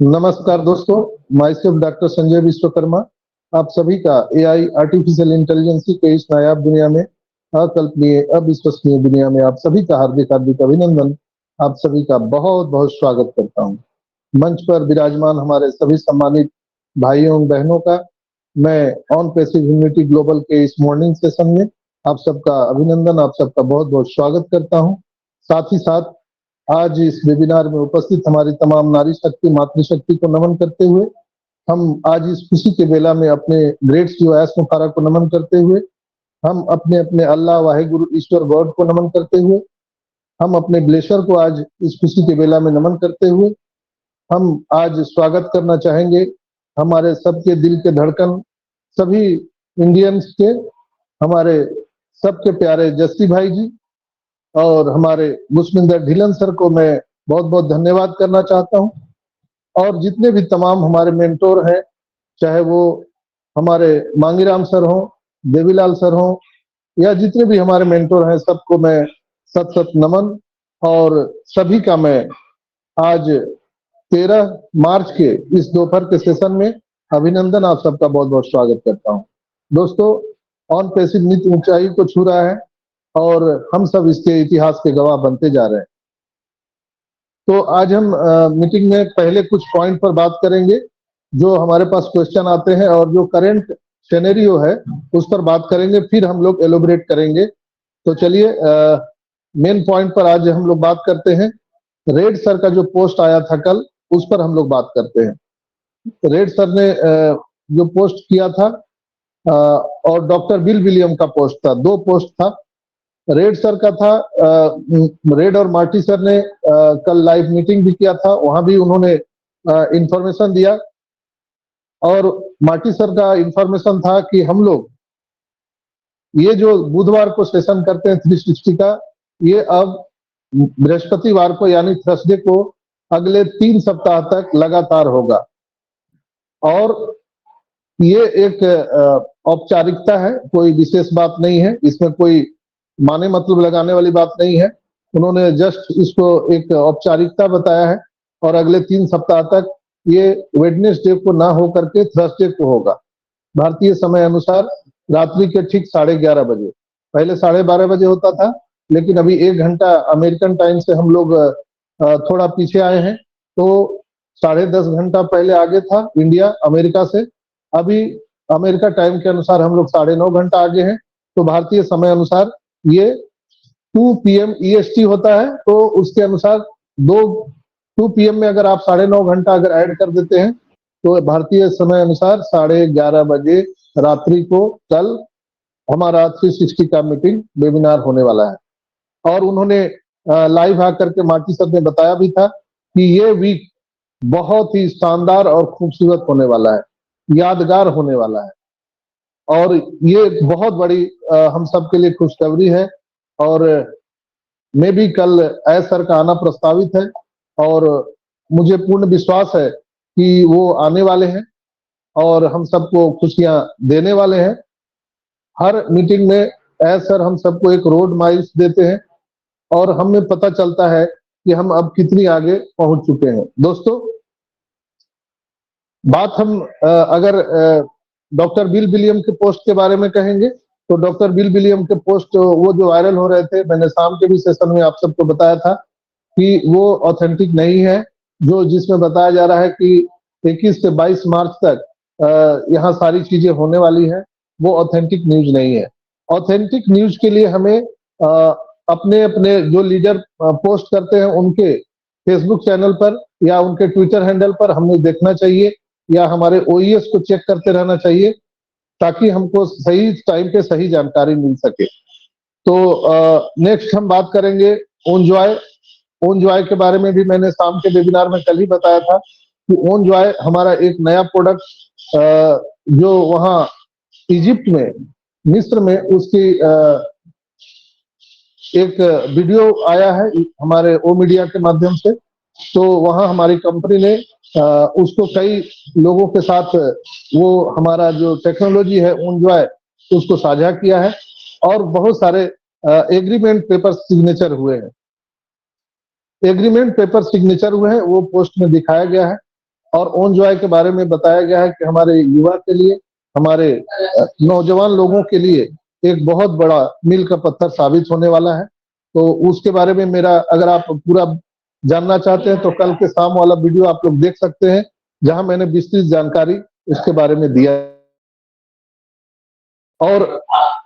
नमस्कार दोस्तों, my self doctor Sanjay Vishwakarma. आप सभी का एआई आर्टिफिशियल इंटेलिजेंस के इस नायाब दुनिया में, अकल्पनीय अविश्वसनीय दुनिया में आप सभी का हार्दिक हार्दिक अभिनंदन। आप सभी का बहुत बहुत स्वागत करता हूं। मंच पर विराजमान हमारे सभी सम्मानित भाइयों एवं बहनों का मैं ऑन पैसिव ह्यूमैनिटी ग्लोबल के इस मॉर्निंग सेशन में आप सबका अभिनंदन, आप सबका बहुत बहुत स्वागत करता हूं। साथ ही साथ आज इस वेबिनार में उपस्थित हमारी तमाम नारी शक्ति मातृशक्ति को नमन करते हुए, हम आज इस खुशी के बेला में अपने ग्रेट सीईओ एस मुफारा को नमन करते हुए, हम अपने अपने अल्लाह वाहिगुरु ईश्वर गॉड को नमन करते हुए, हम अपने ब्लेशर को आज इस खुशी के बेला में नमन करते हुए, हम आज स्वागत करना चाहेंगे हमारे सबके दिल के धड़कन सभी इंडियंस के, हमारे सबके प्यारे जस्सी भाई जी और हमारे मुस्मिंदर ढिलन सर को मैं बहुत बहुत धन्यवाद करना चाहता हूं। और जितने भी तमाम हमारे मेंटोर हैं, चाहे वो हमारे मांगीराम सर हों, देवीलाल सर हों, या जितने भी हमारे मेंटोर हैं, सबको मैं सत सत नमन। और सभी का मैं आज 13 मार्च के इस दोपहर के सेशन में अभिनंदन, आप सबका बहुत बहुत स्वागत करता हूं। दोस्तों, ऑन पैसिव नित्य ऊंचाई को छू रहा है और हम सब इसके इतिहास के गवाह बनते जा रहे हैं। तो आज हम मीटिंग में पहले कुछ पॉइंट पर बात करेंगे, जो हमारे पास क्वेश्चन आते हैं और जो करंट सिनेरियो है उस पर बात करेंगे, फिर हम लोग एलोबरेट करेंगे। तो चलिए मेन पॉइंट पर आज हम लोग बात करते हैं। रेड सर का जो पोस्ट आया था कल, उस पर हम लोग बात करते हैं। रेड सर ने जो पोस्ट किया था और डॉक्टर बिल विलियम का पोस्ट था, 2 पोस्ट था। रेड सर का था, रेड और मार्टी सर ने कल लाइव मीटिंग भी किया था, वहां भी उन्होंने इंफॉर्मेशन दिया। और मार्टी सर का इंफॉर्मेशन था कि हम लोग ये जो बुधवार को सेशन करते हैं 360 का, ये अब बृहस्पतिवार को यानी थर्सडे को अगले 3 सप्ताह तक लगातार होगा। और ये एक औपचारिकता है, कोई विशेष बात नहीं है, इसमें कोई माने मतलब लगाने वाली बात नहीं है। उन्होंने जस्ट इसको एक औपचारिकता बताया है और अगले 3 सप्ताह तक ये वेडनेसडे को ना हो करके थर्सडे को होगा, भारतीय समय अनुसार रात्रि के ठीक 11:30 बजे। पहले 12:30 बजे होता था, लेकिन अभी 1 घंटा अमेरिकन टाइम से हम लोग थोड़ा पीछे आए हैं, तो 10:30 घंटा पहले आगे था इंडिया अमेरिका से। अभी अमेरिका टाइम के अनुसार हम लोग 9:30 घंटा आगे हैं, तो भारतीय समय अनुसार ये 2 PM EST होता है। तो उसके अनुसार 2 PM में अगर आप 9:30 घंटा अगर ऐड कर देते हैं, तो भारतीय समय अनुसार 11:30 बजे रात्रि को कल हमारा 360 का मीटिंग वेबिनार होने वाला है। और उन्होंने लाइव आकर के मार्टी सर ने बताया भी था कि ये वीक बहुत ही शानदार और खूबसूरत होने वाला है, यादगार होने वाला है। और ये बहुत बड़ी हम सब के लिए खुशखबरी है। और मैं भी कल एस सर का आना प्रस्तावित है और मुझे पूर्ण विश्वास है कि वो आने वाले हैं और हम सबको खुशियां देने वाले हैं। हर मीटिंग में एस सर हम सबको एक रोड माइल्स देते हैं और हमें पता चलता है कि हम अब कितनी आगे पहुंच चुके हैं। दोस्तों, बात हम अगर डॉक्टर बिल विलियम के पोस्ट के बारे में कहेंगे, तो डॉक्टर बिल विलियम के पोस्ट वो जो वायरल हो रहे थे, मैंने शाम के भी सेशन में आप सबको बताया था कि वो ऑथेंटिक नहीं है। जो जिसमें बताया जा रहा है कि 21 से 22 मार्च तक यहाँ सारी चीजें होने वाली हैं, वो ऑथेंटिक न्यूज नहीं है। ऑथेंटिक न्यूज के लिए हमें अपने अपने जो लीडर पोस्ट करते हैं उनके फेसबुक चैनल पर या उनके ट्विटर हैंडल पर हमें देखना चाहिए, या हमारे OES को चेक करते रहना चाहिए, ताकि हमको सही टाइम पे सही जानकारी मिल सके। तो नेक्स्ट हम बात करेंगे ओन जॉय। ओन जॉय के बारे में भी मैंने शाम के वेबिनार में कल ही बताया था कि ओन जॉय हमारा एक नया प्रोडक्ट जो वहाँ इजिप्ट में, मिस्र में उसकी एक वीडियो आया है हमारे ओ मीडिया के माध्यम से। तो वहाँ हमारी कंपनी ने उसको कई लोगों के साथ वो हमारा जो टेक्नोलॉजी है ओन जॉय उसको साझा किया है और बहुत सारे एग्रीमेंट पेपर सिग्नेचर हुए हैं। एग्रीमेंट पेपर सिग्नेचर हुए हैं, वो पोस्ट में दिखाया गया है। और ओन जॉय के बारे में बताया गया है कि हमारे युवा के लिए, हमारे नौजवान लोगों के लिए एक बहुत बड़ा मील का पत्थर साबित होने वाला है। तो उसके बारे में मेरा, अगर आप पूरा जानना चाहते हैं तो कल के शाम वाला वीडियो आप लोग देख सकते हैं, जहां मैंने विस्तृत जानकारी उसके बारे में दिया। और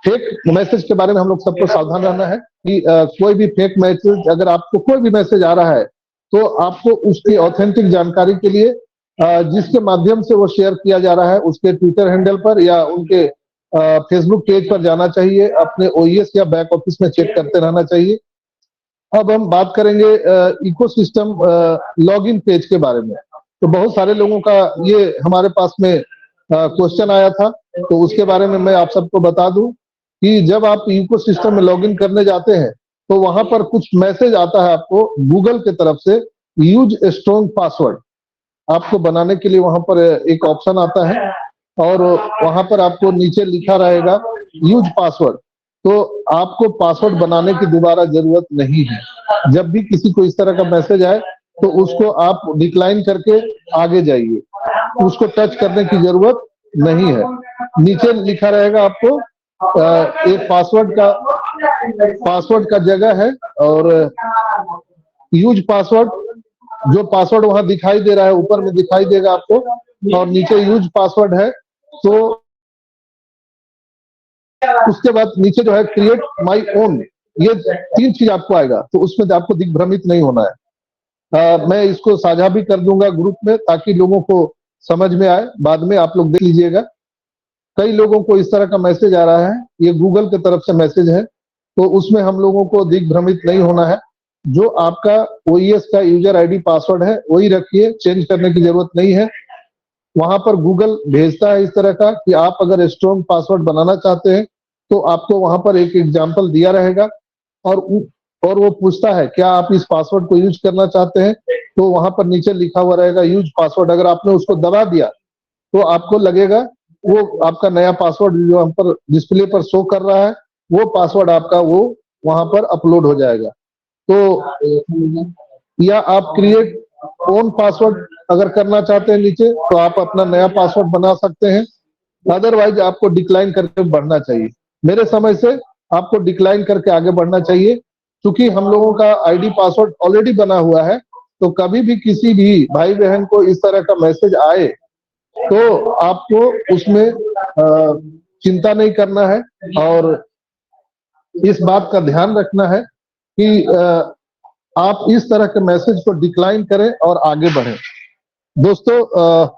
फेक मैसेज के बारे में हम लोग सबको सावधान रहना है कि कोई भी फेक मैसेज, अगर आपको कोई भी मैसेज आ रहा है तो आपको उसकी ऑथेंटिक जानकारी के लिए जिसके माध्यम से वो शेयर किया जा रहा है उसके ट्विटर हैंडल पर या उनके फेसबुक पेज पर जाना चाहिए, अपने ओईएस या बैक ऑफिस में चेक करते रहना चाहिए। अब हम बात करेंगे इकोसिस्टम लॉगिन पेज के बारे में। तो बहुत सारे लोगों का ये हमारे पास में क्वेश्चन आया था, तो उसके बारे में मैं आप सबको बता दूं कि जब आप इकोसिस्टम में लॉगिन करने जाते हैं तो वहां पर कुछ मैसेज आता है आपको गूगल की तरफ से, यूज स्ट्रॉन्ग पासवर्ड आपको बनाने के लिए वहां पर एक ऑप्शन आता है और वहां पर आपको नीचे लिखा रहेगा यूज पासवर्ड। तो आपको पासवर्ड बनाने की दोबारा जरूरत नहीं है। जब भी किसी को इस तरह का मैसेज आए तो उसको आप डिक्लाइन करके आगे जाइए, उसको टच करने की जरूरत नहीं है। नीचे लिखा रहेगा आपको एक पासवर्ड का जगह है और यूज पासवर्ड, जो पासवर्ड वहां दिखाई दे रहा है ऊपर में दिखाई देगा आपको, और नीचे यूज पासवर्ड है। तो उसके बाद नीचे जो है क्रिएट माय ओन, ये 3 चीज आपको आएगा, तो उसमें आपको दिग्भ्रमित नहीं होना है। मैं इसको साझा भी कर दूंगा ग्रुप में ताकि लोगों को समझ में आए, बाद में आप लोग देख लीजिएगा। कई लोगों को इस तरह का मैसेज आ रहा है, ये गूगल की तरफ से मैसेज है, तो उसमें हम लोगों को दिग्भ्रमित नहीं होना है। जो आपका ओईएस का यूजर आईडी पासवर्ड है वही रखिए, चेंज करने की जरूरत नहीं है। वहां पर गूगल भेजता है इस तरह का कि आप अगर स्ट्रॉन्ग पासवर्ड बनाना चाहते हैं तो आपको वहां पर एक एग्जाम्पल दिया रहेगा और वो पूछता है क्या आप इस पासवर्ड को यूज करना चाहते हैं, तो वहां पर नीचे लिखा हुआ रहेगा यूज पासवर्ड। अगर आपने उसको दबा दिया तो आपको लगेगा वो आपका नया पासवर्ड जो हम पर डिस्प्ले पर शो कर रहा है, वो पासवर्ड आपका वो वहां पर अपलोड हो जाएगा। तो या आप क्रिएट ओन पासवर्ड अगर करना चाहते हैं नीचे, तो आप अपना नया पासवर्ड बना सकते हैं। अदरवाइज आपको डिक्लाइन करके बढ़ना चाहिए। मेरे समय से आपको डिक्लाइन करके आगे बढ़ना चाहिए, क्योंकि हम लोगों का आईडी पासवर्ड ऑलरेडी बना हुआ है। तो कभी भी किसी भी भाई बहन को इस तरह का मैसेज आए तो आपको उसमें चिंता नहीं करना है और इस बात का ध्यान रखना है कि आप इस तरह के मैसेज को डिक्लाइन करें और आगे बढ़ें। दोस्तों,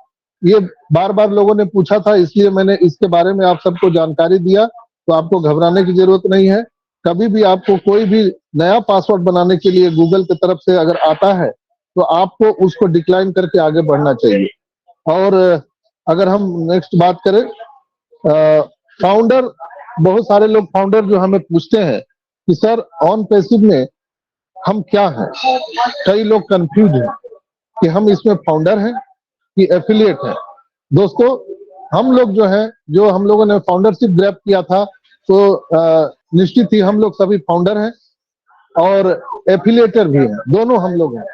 ये बार बार लोगों ने पूछा था, इसलिए मैंने इसके बारे में आप सबको जानकारी दिया। तो आपको घबराने की जरूरत नहीं है। कभी भी आपको कोई भी नया पासवर्ड बनाने के लिए गूगल की तरफ से अगर आता है तो आपको उसको डिक्लाइन करके आगे बढ़ना चाहिए। और अगर हम नेक्स्ट बात करें, फाउंडर, बहुत सारे लोग फाउंडर जो हमें पूछते हैं कि सर ऑन पैसिव में हम क्या हैं। कई लोग कंफ्यूज हैं कि हम इसमें फाउंडर हैं कि एफिलिएट हैं। दोस्तों, हम लोग जो है, जो हम लोगों ने फाउंडरशिप ग्रैब किया था, तो निश्चित ही हम लोग सभी फाउंडर हैं और एफिलिएटर भी हैं। दोनों हम लोग हैं,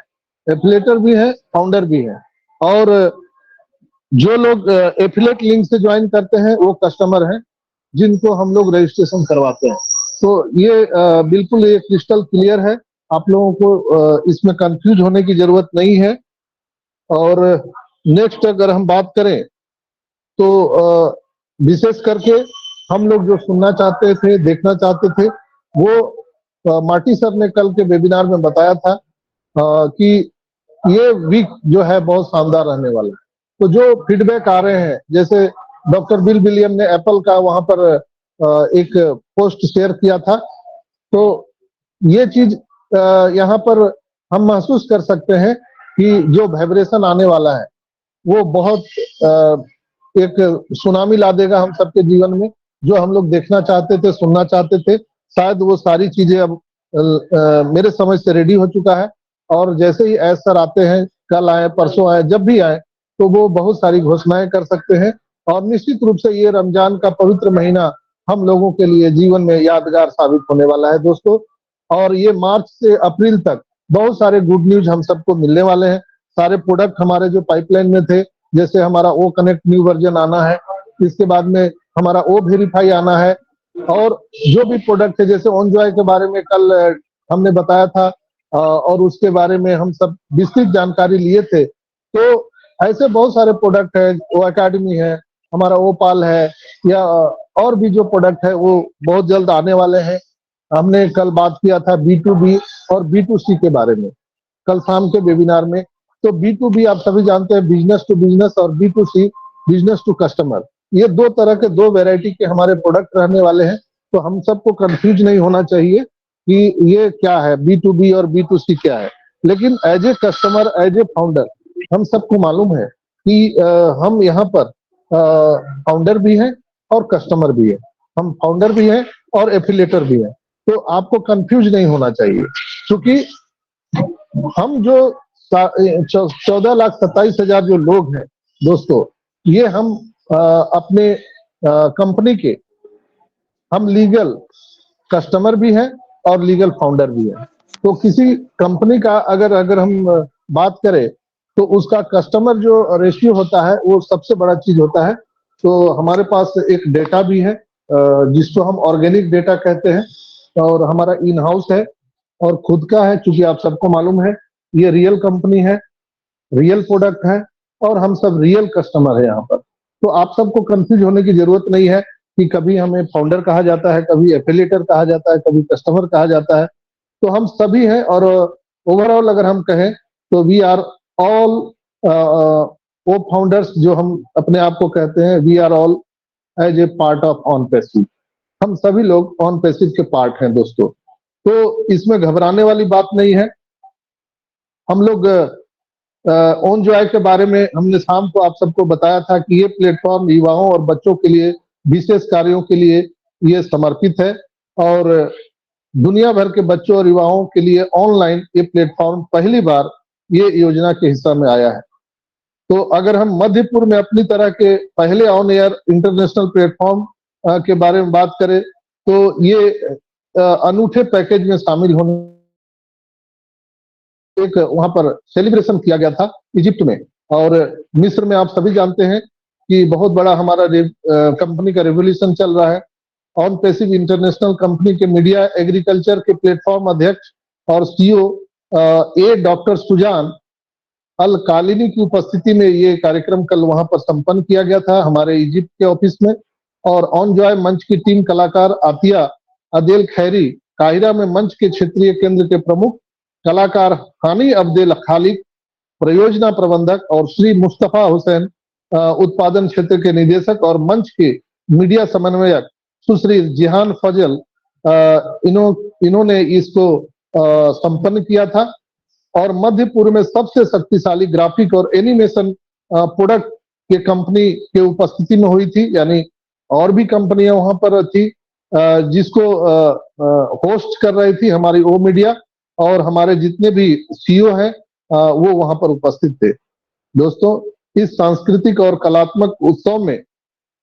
एफिलिएटर भी हैं, फाउंडर भी हैं। और जो लोग एफिलिएट लिंक से ज्वाइन करते हैं वो कस्टमर हैं जिनको हम लोग रजिस्ट्रेशन करवाते हैं। तो ये बिल्कुल ये क्रिस्टल क्लियर है, आप लोगों को इसमें कंफ्यूज होने की जरूरत नहीं है। और नेक्स्ट अगर हम बात करें तो विशेष करके हम लोग जो सुनना चाहते थे, देखना चाहते थे, वो मार्टी सर ने कल के वेबिनार में बताया था कि ये वीक जो है बहुत शानदार रहने वाला है। तो जो फीडबैक आ रहे हैं, जैसे डॉक्टर बिल विलियम ने एप्पल का वहां पर एक पोस्ट शेयर किया था, तो ये चीज यहाँ पर हम महसूस कर सकते हैं कि जो वाइब्रेशन आने वाला है वो बहुत एक सुनामी ला देगा हम सबके जीवन में। जो हम लोग देखना चाहते थे, सुनना चाहते थे, शायद वो सारी चीजें अब मेरे समझ से रेडी हो चुका है। और जैसे ही एस सर आते हैं, कल आए परसों आए, जब भी आए, तो वो बहुत सारी घोषणाएं कर सकते हैं। और निश्चित रूप से ये रमजान का पवित्र महीना हम लोगों के लिए जीवन में यादगार साबित होने वाला है दोस्तों। और ये मार्च से अप्रैल तक बहुत सारे गुड न्यूज हम सबको मिलने वाले हैं। सारे प्रोडक्ट हमारे जो पाइपलाइन में थे, जैसे हमारा ओ कनेक्ट न्यू वर्जन आना है, इसके बाद में हमारा ओ वेरीफाई आना है, और जो भी प्रोडक्ट है जैसे ऑनजॉय के बारे में कल हमने बताया था, और उसके बारे में हम सब विस्तृत जानकारी लिए थे। तो ऐसे बहुत सारे प्रोडक्ट है, ओ अकेडमी है, हमारा ओ पाल है, या और भी जो प्रोडक्ट है वो बहुत जल्द आने वाले हैं। हमने कल बात किया था B2B और B2C के बारे में कल शाम के वेबिनार में। तो B2B आप सभी जानते हैं, बिजनेस टू बिजनेस, और B2C बिजनेस टू कस्टमर। ये दो तरह के, दो वैरायटी के हमारे प्रोडक्ट रहने वाले हैं। तो हम सबको कंफ्यूज नहीं होना चाहिए कि ये क्या है, B2B और B2C क्या है। लेकिन as a customer, as a founder, हम सबको मालूम है कि हम यहाँ पर फाउंडर भी हैं और कस्टमर भी है, हम फाउंडर भी हैं और एफिलेटर भी हैं। तो आपको कंफ्यूज नहीं होना चाहिए, क्योंकि हम जो 14,27,000 जो लोग हैं दोस्तों, ये हम अपने कंपनी के हम लीगल कस्टमर भी हैं और लीगल फाउंडर भी हैं। तो किसी कंपनी का अगर हम बात करें तो उसका कस्टमर जो रेशियो होता है वो सबसे बड़ा चीज होता है। तो हमारे पास एक डेटा भी है जिसको हम ऑर्गेनिक डेटा कहते हैं, और हमारा इन हाउस है और खुद का है, क्योंकि आप सबको मालूम है ये रियल कंपनी है, रियल प्रोडक्ट है, और हम सब रियल कस्टमर है यहाँ पर। तो आप सबको कंफ्यूज होने की जरूरत नहीं है कि कभी हमें फाउंडर कहा जाता है, कभी एफिलिएटर कहा जाता है, कभी कस्टमर कहा जाता है। तो हम सभी हैं, और ओवरऑल अगर हम कहें तो वी आर ऑल वो फाउंडर्स जो हम अपने आप को कहते हैं, we are all as a part of on passive. हम सभी लोग ऑन पैसिव के पार्ट हैं दोस्तों। तो इसमें घबराने वाली बात नहीं है। हम लोग ऑन जॉय के बारे में हमने शाम को आप सबको बताया था कि ये प्लेटफॉर्म युवाओं और बच्चों के लिए विशेष कार्यों के लिए ये समर्पित है, और दुनिया भर के बच्चों और युवाओं के लिए ऑनलाइन ये प्लेटफॉर्म पहली बार ये योजना के हिस्सा में आया है। तो अगर हम मध्यपुर में अपनी तरह के पहले ऑन एयर इंटरनेशनल प्लेटफॉर्म के बारे में बात करें तो ये अनूठे पैकेज में शामिल होने एक वहां पर सेलिब्रेशन किया गया था इजिप्ट में, और मिस्र में आप सभी जानते हैं कि बहुत बड़ा हमारा कंपनी का रेवोल्यूशन चल रहा है। ऑन पैसिव इंटरनेशनल कंपनी के मीडिया एग्रीकल्चर के प्लेटफॉर्म अध्यक्ष और सीईओ डॉक्टर सुजान अल कालिनी की उपस्थिति में ये कार्यक्रम कल वहां पर संपन्न किया गया था हमारे इजिप्ट के ऑफिस में। और ऑन जॉय मंच की टीम कलाकार आतिया अदेल खैरी, काहिरा में मंच के क्षेत्रीय केंद्र के प्रमुख कलाकार हानी अब्देल खालिक, परियोजना प्रबंधक, और श्री मुस्तफा हुसैन उत्पादन क्षेत्र के निदेशक, और मंच के मीडिया समन्वयक सुश्री जिहान फजल, इन्होंने इसको संपन्न किया था। और मध्यपुर में सबसे शक्तिशाली ग्राफिक और एनिमेशन प्रोडक्ट के कंपनी के उपस्थिति में हुई थी, यानी और भी कंपनियां वहां पर थी जिसको होस्ट कर रही थी हमारी ओ मीडिया, और हमारे जितने भी सीईओ हैं वो वहां पर उपस्थित थे। दोस्तों, इस सांस्कृतिक और कलात्मक उत्सव में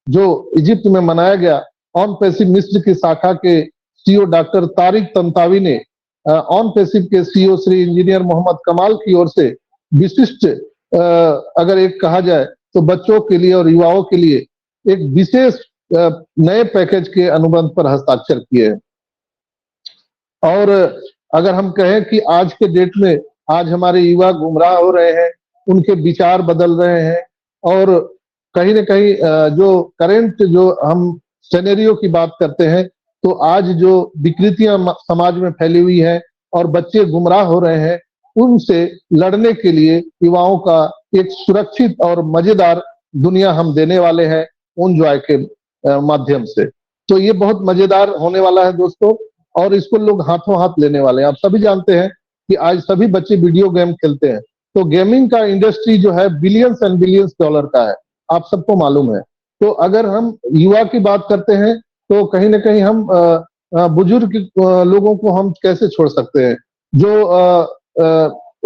जो इजिप्ट में मनाया गया, ऑन पैसिव मिस्र की शाखा के सीईओ डॉक्टर तारिक तंतावी ने ऑन पैसिव के सीईओ श्री इंजीनियर मोहम्मद कमाल की ओर से विशिष्ट अगर एक कहा जाए तो बच्चों के लिए और युवाओं के लिए एक विशेष नए पैकेज के अनुबंध पर हस्ताक्षर किए हैं। और अगर हम कहें कि आज के डेट में आज हमारे युवा गुमराह हो रहे हैं, उनके विचार बदल रहे हैं, और कहीं ना कहीं जो करेंट जो हम सिनेरियो की बात करते हैं तो आज जो विकृतियां समाज में फैली हुई है और बच्चे गुमराह हो रहे हैं, उनसे लड़ने के लिए युवाओं का एक सुरक्षित और मजेदार दुनिया हम देने वाले हैं ऑन जॉय के माध्यम से। तो ये बहुत मजेदार होने वाला है दोस्तों, और इसको लोग हाथों हाथ लेने वाले हैं। आप सभी जानते हैं कि आज सभी बच्चे वीडियो गेम खेलते हैं, तो गेमिंग का इंडस्ट्री जो है बिलियंस एंड बिलियंस डॉलर का है, आप सबको मालूम है। तो अगर हम युवा की बात करते हैं तो कहीं ना कहीं हम बुजुर्ग लोगों को हम कैसे छोड़ सकते हैं। जो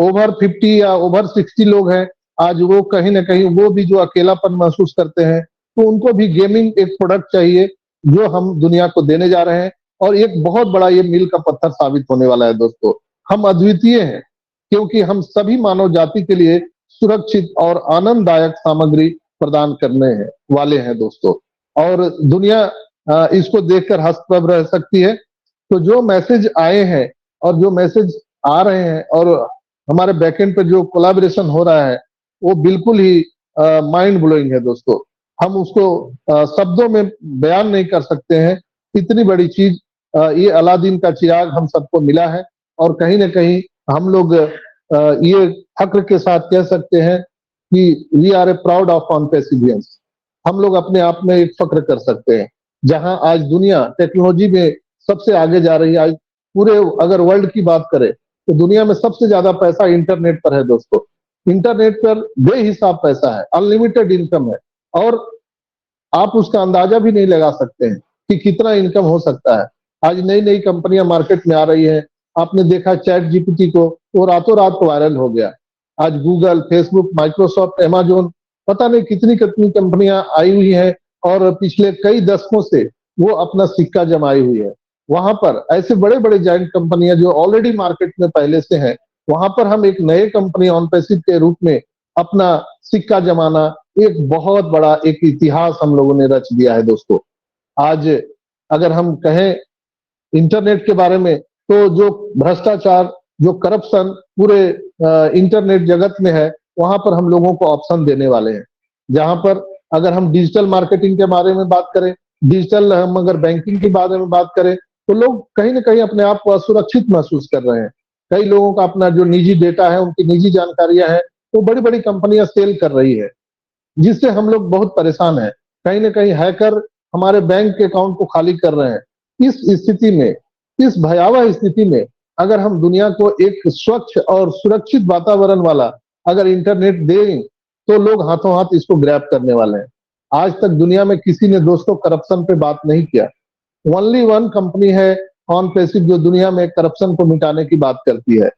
ओवर 50 या ओवर 60 लोग हैं आज, वो कहीं ना कहीं वो भी जो अकेलापन महसूस करते हैं, तो उनको भी गेमिंग एक प्रोडक्ट चाहिए जो हम दुनिया को देने जा रहे हैं, और एक बहुत बड़ा ये मील का पत्थर साबित होने वाला है दोस्तों। हम अद्वितीय हैं क्योंकि हम सभी मानव जाति के लिए सुरक्षित और आनंददायक सामग्री प्रदान करने हैं वाले हैं दोस्तों। और दुनिया इसको देखकर हस्तप्रभ रह सकती है। तो जो मैसेज आए हैं और जो मैसेज आ रहे हैं और हमारे बैकएंड पे जो कोलैबोरेशन हो रहा है, वो बिल्कुल ही माइंड ब्लोइंग है दोस्तों। हम उसको शब्दों में बयान नहीं कर सकते हैं। इतनी बड़ी चीज ये अलादीन का चिराग हम सबको मिला है और कहीं न कहीं हम लोग ये फक्र के साथ कह सकते हैं कि we are a proud of ऑनपेसिवियंस। हम लोग अपने आप में एक फक्र कर सकते हैं। जहां आज दुनिया टेक्नोलॉजी में सबसे आगे जा रही है, आज पूरे अगर वर्ल्ड की बात करें तो दुनिया में सबसे ज्यादा पैसा इंटरनेट पर है दोस्तों। इंटरनेट पर बेहिसाब पैसा है, अनलिमिटेड इनकम है और आप उसका अंदाजा भी नहीं लगा सकते हैं कि कितना इनकम हो सकता है। आज नई नई कंपनियां मार्केट में आ रही है। आपने देखा चैट जीपीटी को, वो रातों रात वायरल हो गया। आज गूगल, फेसबुक, माइक्रोसॉफ्ट, अमेजोन, पता नहीं कितनी कितनी कंपनियां आई हुई हैं और पिछले कई दशकों से वो अपना सिक्का जमाई हुई है। वहां पर ऐसे बड़े बड़े जायंट कंपनियां जो ऑलरेडी मार्केट में पहले से हैं, वहां पर हम एक नए कंपनी ऑनपैसिव के रूप में अपना सिक्का जमाना एक बहुत बड़ा एक इतिहास हम लोगों ने रच दिया है दोस्तों। आज अगर हम कहें इंटरनेट के बारे में, तो जो भ्रष्टाचार, जो करप्शन पूरे इंटरनेट जगत में है, वहां पर हम लोगों को ऑप्शन देने वाले हैं। जहां पर अगर हम डिजिटल मार्केटिंग के बारे में बात करें, डिजिटल हम अगर बैंकिंग के बारे में बात करें, तो लोग कहीं न कहीं अपने आप को असुरक्षित महसूस कर रहे हैं। कई लोगों का अपना जो निजी डेटा है, उनकी निजी जानकारियां हैं, वो बड़ी-बड़ी कंपनियां सेल कर रही है, जिससे हम लोग बहुत परेशान हैं। कहीं न कहीं हैकर हमारे बैंक के अकाउंट को खाली कर रहे हैं। इस स्थिति में, इस भयावह स्थिति में अगर हम दुनिया को एक स्वच्छ और सुरक्षित वातावरण वाला अगर इंटरनेट दें, तो लोग हाथों हाथ इसको ग्रैब करने वाले हैं। आज तक दुनिया में किसी ने दोस्तों करप्शन पे बात नहीं किया। ओनली वन कंपनी है ऑनपैसिव जो दुनिया में करप्शन को मिटाने की बात करती है।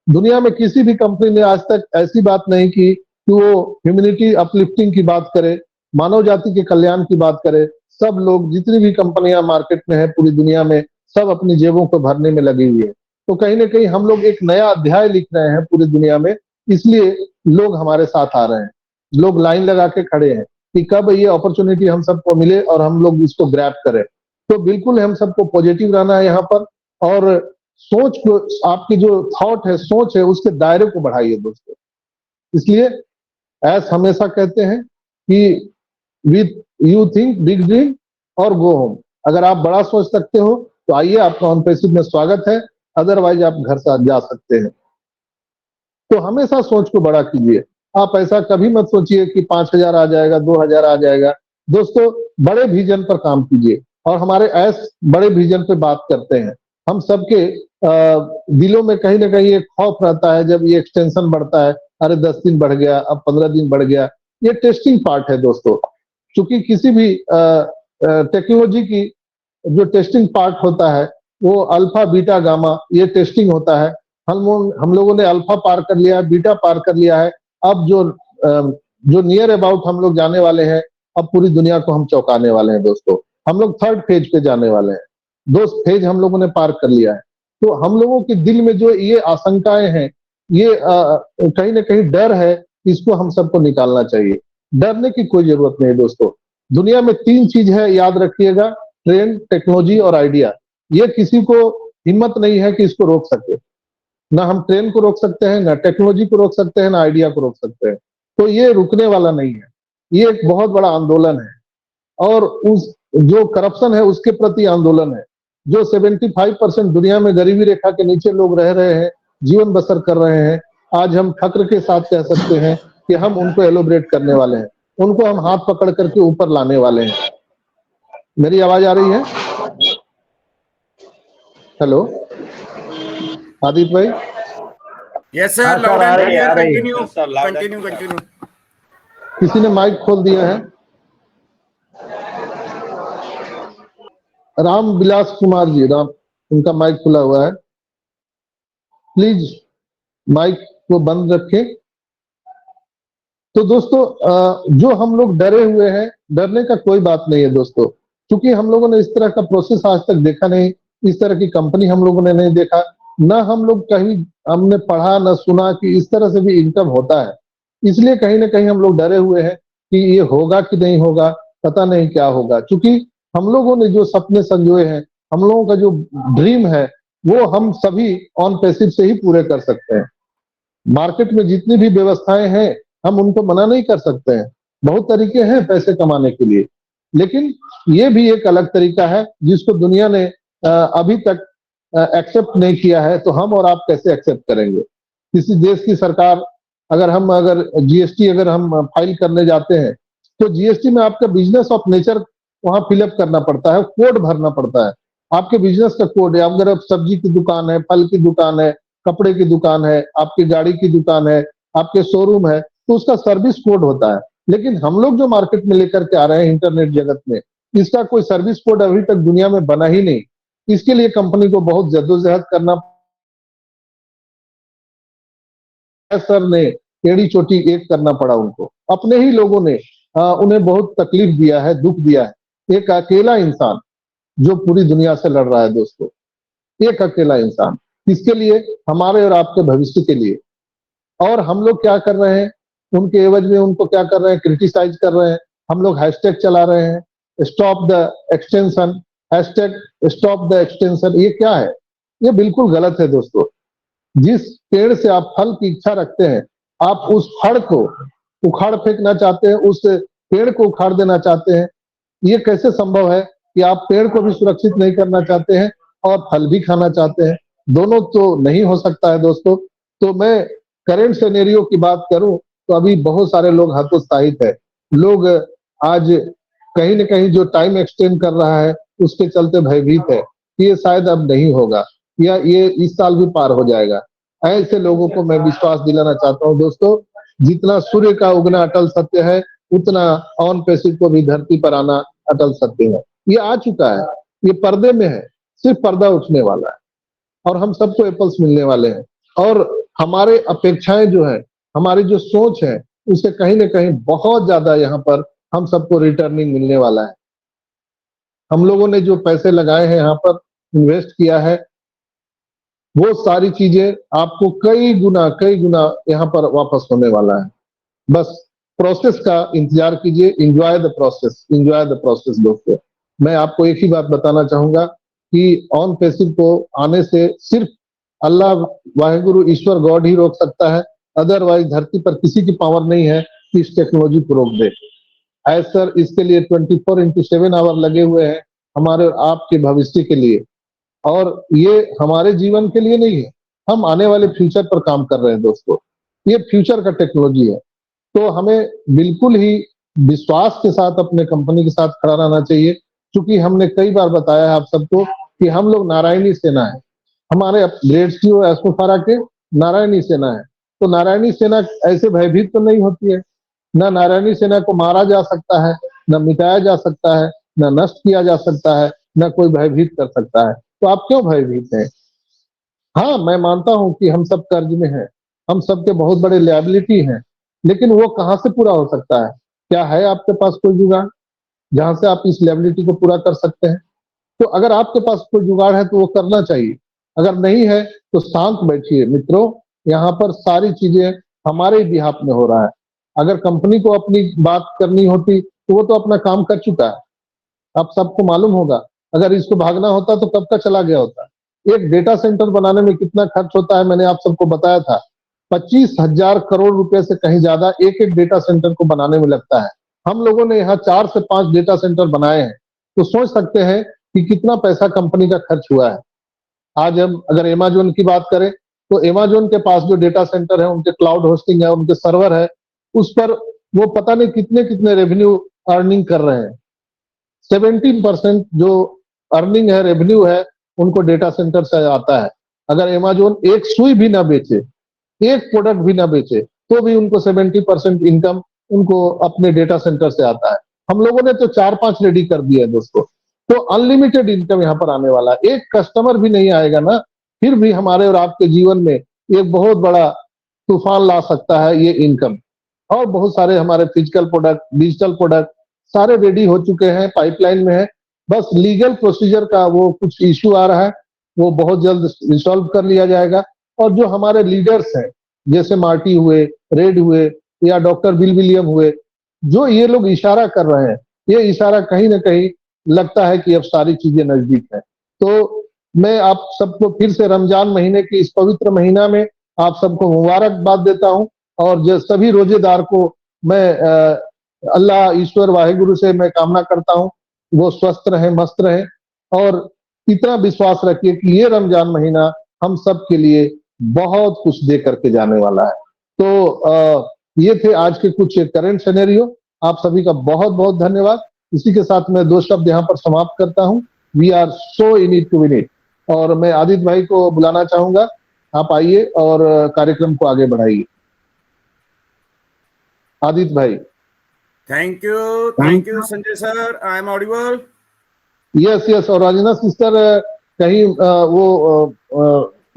दुनिया में किसी भी कंपनी ने आज तक ऐसी बात नहीं की कि वो ह्यूमैनिटी अपलिफ्टिंग की बात करे, मानव जाति के कल्याण की बात करे। सब लोग, जितनी भी कंपनियां मार्केट में है पूरी दुनिया में, सब अपनी जेबों को भरने में लगी हुई है। तो कहीं न कहीं हम लोग एक नया अध्याय लिख रहे हैं पूरी दुनिया में, इसलिए लोग हमारे साथ आ रहे हैं। लोग लाइन लगा के खड़े हैं कि कब ये अपॉर्चुनिटी हम सबको मिले और हम लोग इसको ग्रैब करें। तो बिल्कुल हम सबको पॉजिटिव रहना है यहाँ पर और सोच को, आपकी जो थॉट है, सोच है, उसके दायरे को बढ़ाइए दोस्तों। इसलिए ऐस हमेशा कहते हैं कि with you think big dream और गो होम। अगर आप बड़ा सोच सकते हो तो आइए, आपका ऑनपैसिव में स्वागत है, अदरवाइज आप घर से जा सकते हैं। तो हमेशा सोच को बड़ा कीजिए। आप ऐसा कभी मत सोचिए कि 5,000 आ जाएगा, 2,000 आ जाएगा। दोस्तों, बड़े विजन पर काम कीजिए और हमारे ऐस बड़े विजन पे बात करते हैं। हम सबके दिलों में कहीं न कहीं एक खौफ रहता है जब ये एक्सटेंशन बढ़ता है, अरे 10 दिन बढ़ गया, अब 15 दिन बढ़ गया। ये टेस्टिंग पार्ट है दोस्तों। चूंकि किसी भी टेक्नोलॉजी की जो टेस्टिंग पार्ट होता है, वो अल्फा, बीटा, गामा, ये टेस्टिंग होता है। हम लोगों ने अल्फा पार कर लिया है, बीटा पार कर लिया है। अब जो नियर अबाउट हम लोग जाने वाले हैं, अब पूरी दुनिया को हम चौंकाने वाले हैं दोस्तों। हम लोग थर्ड फेज पे जाने वाले हैं। 2 फेज हम लोगों ने पार कर लिया है। तो हम लोगों के दिल में जो ये आशंकाएं हैं, ये कहीं न कहीं डर है, इसको हम सबको निकालना चाहिए। डरने की कोई जरूरत नहीं दोस्तों। दुनिया में 3 चीज है, याद रखिएगा, ट्रेंड, टेक्नोलॉजी और आइडिया। ये किसी को हिम्मत नहीं है कि इसको रोक सके। ना हम ट्रेन को रोक सकते हैं, ना टेक्नोलॉजी को रोक सकते हैं, ना आइडिया को रोक सकते हैं। तो ये रुकने वाला नहीं है। ये एक बहुत बड़ा आंदोलन है और उस जो करप्शन है उसके प्रति आंदोलन है। जो 75% दुनिया में गरीबी रेखा के नीचे लोग रह रहे हैं, जीवन बसर कर रहे हैं, आज हम फक्र के साथ कह सकते हैं कि हम उनको एलोब्रेट करने वाले हैं। उनको हम हाथ पकड़ करके ऊपर लाने वाले हैं। मेरी आवाज आ रही है? हेलो आदित्य भाई? Yes sir, loud and clear. Continue. किसी ने माइक खोल दिया है? राम विलास कुमार जी, राम, उनका माइक खुला हुआ है। प्लीज माइक को बंद रखें। तो दोस्तों, जो हम लोग डरे हुए हैं, डरने का कोई बात नहीं है दोस्तों, क्योंकि हम लोगों ने इस तरह का प्रोसेस आज तक देखा नहीं, इस तरह की कंपनी हम लोगों ने नहीं देखा, ना हम लोग कहीं हमने पढ़ा, ना सुना कि इस तरह से भी इनकम होता है। इसलिए कहीं ना कहीं हम लोग डरे हुए हैं कि ये होगा कि नहीं होगा, पता नहीं क्या होगा। क्योंकि हम लोगों ने जो सपने संजोए हैं, हम लोगों का जो ड्रीम है, वो हम सभी ऑन पैसिव से ही पूरे कर सकते हैं। मार्केट में जितनी भी व्यवस्थाएं हैं, हम उनको मना नहीं कर सकते हैं। बहुत तरीके हैं पैसे कमाने के लिए, लेकिन ये भी एक अलग तरीका है जिसको दुनिया ने अभी तक एक्सेप्ट नहीं किया है। तो हम और आप कैसे एक्सेप्ट करेंगे? किसी देश की सरकार, अगर जीएसटी अगर हम फाइल करने जाते हैं, तो जीएसटी में आपका बिजनेस ऑफ नेचर वहां फिलअप करना पड़ता है, कोड भरना पड़ता है। आपके बिजनेस का कोड है। अगर आप सब्जी की दुकान है, फल की दुकान है, कपड़े की दुकान है, आपकी गाड़ी की दुकान है, आपके शोरूम है, तो उसका सर्विस कोड होता है। लेकिन हम लोग जो मार्केट में लेकर के आ रहे हैं इंटरनेट जगत में, इसका कोई सर्विस कोड अभी तक दुनिया में बना ही नहीं। इसके लिए कंपनी को बहुत जद्दोजहद करना, सर ने टेढ़ी चोटी एक करना पड़ा उनको। अपने ही लोगों ने उन्हें बहुत तकलीफ दिया है, दुख दिया है। एक अकेला इंसान जो पूरी दुनिया से लड़ रहा है दोस्तों, एक अकेला इंसान, किसके लिए? हमारे और आपके भविष्य के लिए। और हम लोग क्या कर रहे हैं? उनके एवज में उनको क्या कर रहे हैं? क्रिटिसाइज कर रहे हैं। हम लोग हैशटैग चला रहे हैं, stop the extension, hashtag stop the extension. ये क्या है? ये बिल्कुल गलत है दोस्तों। जिस पेड़ से आप फल की इच्छा रखते हैं, आप उस फल को उखाड़ फेंकना चाहते हैं, उस पेड़ को उखाड़ देना चाहते हैं। ये कैसे संभव है कि आप पेड़ को भी सुरक्षित नहीं करना चाहते हैं और फल भी खाना चाहते हैं? दोनों तो नहीं हो सकता है दोस्तों। तो मैं करंट सिनेरियो की बात करूं तो अभी बहुत सारे लोग हतोत्साहित है। लोग आज कहीं न कहीं जो टाइम एक्सटेंड कर रहा है, उसके चलते भयभीत है कि ये शायद अब नहीं होगा, या ये इस साल भी पार हो जाएगा। ऐसे लोगों को मैं विश्वास दिलाना चाहता हूं दोस्तों, जितना सूर्य का उगना अटल सत्य है, उतना ऑन पैसिव को भी धरती पर आना अटल सत्य है। ये आ चुका है, ये पर्दे में है, सिर्फ पर्दा उठने वाला है और हम सबको एप्पल्स मिलने वाले हैं। और हमारे अपेक्षाएं जो है, हमारी जो सोच है, उससे कहीं न कहीं बहुत ज्यादा यहाँ पर हम सबको रिटर्निंग मिलने वाला है। हम लोगों ने जो पैसे लगाए हैं, यहाँ पर इन्वेस्ट किया है, वो सारी चीजें आपको कई गुना यहाँ पर वापस होने वाला है। बस प्रोसेस का इंतजार कीजिए। एंजॉय द प्रोसेस दोस्तों। मैं आपको एक ही बात बताना चाहूंगा कि ऑन पैसिव को आने से सिर्फ अल्लाह वाहिगुरु ईश्वर गॉड ही रोक सकता है। अदरवाइज धरती पर किसी की पावर नहीं है कि इस टेक्नोलॉजी को रोक दे। सर इसके लिए 24x7 आवर लगे हुए हैं, हमारे और आपके भविष्य के लिए। और ये हमारे जीवन के लिए नहीं है, हम आने वाले फ्यूचर पर काम कर रहे हैं दोस्तों। ये फ्यूचर का टेक्नोलॉजी है। तो हमें बिल्कुल ही विश्वास के साथ अपने कंपनी के साथ खड़ा रहना चाहिए। क्योंकि हमने कई बार बताया है आप सबको कि हम लोग नारायणी सेना है। हमारे ग्रेड सीओ एस्कोफारा के नारायणी सेना है। तो नारायणी सेना ऐसे भयभीत तो नहीं होती है। ना नारायणी सेना को मारा जा सकता है, न मिटाया जा सकता है, न नष्ट किया जा सकता है, न कोई भयभीत कर सकता है। तो आप क्यों भयभीत हैं? हाँ, मैं मानता हूं कि हम सब कर्ज में हैं, हम सबके बहुत बड़े लायबिलिटी हैं, लेकिन वो कहाँ से पूरा हो सकता है? क्या है आपके पास कोई जुगाड़ जहां से आप इस लायबिलिटी को पूरा कर सकते हैं? तो अगर आपके पास कोई जुगाड़ है तो वो करना चाहिए। अगर नहीं है तो शांत बैठिए मित्रों। यहाँ पर सारी चीजें हमारे ही बिहाफ में हो रहा है। अगर कंपनी को अपनी बात करनी होती तो वो तो अपना काम कर चुका है, आप सबको मालूम होगा। अगर इसको भागना होता तो कब का चला गया होता। एक डेटा सेंटर बनाने में कितना खर्च होता है मैंने आप सबको बताया था। 25,000 करोड़ रुपए से कहीं ज्यादा एक एक डेटा सेंटर को बनाने में लगता है। हम लोगों ने यहाँ 4 से 5 डेटा सेंटर बनाए हैं। तो सोच सकते हैं कि कितना पैसा कंपनी का खर्च हुआ है। आज हम अगर अमेज़न की बात करें तो अमेज़न के पास जो डेटा सेंटर है, उनके क्लाउड होस्टिंग है, उनके सर्वर है, उस पर वो पता नहीं कितने कितने रेवेन्यू अर्निंग कर रहे हैं। 17% जो अर्निंग है, रेवेन्यू है, उनको डेटा सेंटर से आता है। अगर अमेज़न एक सुई भी ना बेचे, एक प्रोडक्ट भी ना बेचे, तो भी उनको 70% इनकम उनको अपने डेटा सेंटर से आता है। हम लोगों ने तो 4-5 रेडी कर दिया है दोस्तों। तो अनलिमिटेड इनकम यहाँ पर आने वाला है। एक कस्टमर भी नहीं आएगा ना, फिर भी हमारे और आपके जीवन में एक बहुत बड़ा तूफान ला सकता है ये इनकम। और बहुत सारे हमारे फिजिकल प्रोडक्ट, डिजिटल प्रोडक्ट सारे रेडी हो चुके हैं, पाइपलाइन में है। बस लीगल प्रोसीजर का वो कुछ इश्यू आ रहा है, वो बहुत जल्द रिसॉल्व कर लिया जाएगा। और जो हमारे लीडर्स हैं, जैसे मार्टी हुए, रेड हुए, या डॉक्टर बिल विलियम हुए, जो ये लोग इशारा कर रहे हैं, ये इशारा कहीं ना कहीं लगता है कि अब सारी चीजें नजदीक है। तो मैं आप सबको फिर से रमजान महीने के इस पवित्र महीना में आप सबको मुबारकबाद देता हूं, और जो सभी रोजेदार को मैं अल्लाह ईश्वर वाहिगुरु से मैं कामना करता हूं वो स्वस्थ रहे, मस्त रहे, और इतना विश्वास रखिए कि ये रमजान महीना हम सब के लिए बहुत कुछ दे करके जाने वाला है। तो ये थे आज के कुछ करंट सिनेरियो। आप सभी का बहुत बहुत धन्यवाद। इसी के साथ मैं 2 शब्द यहाँ पर समाप्त करता हूँ। We are so in it to win it. और मैं आदित्य भाई को बुलाना चाहूंगा, आप आइए और कार्यक्रम को आगे बढ़ाइए। आदित्य भाई। Thank you Sanjay sir, I am audible? Yes yes. और रंजना सिस्टर कहीं वो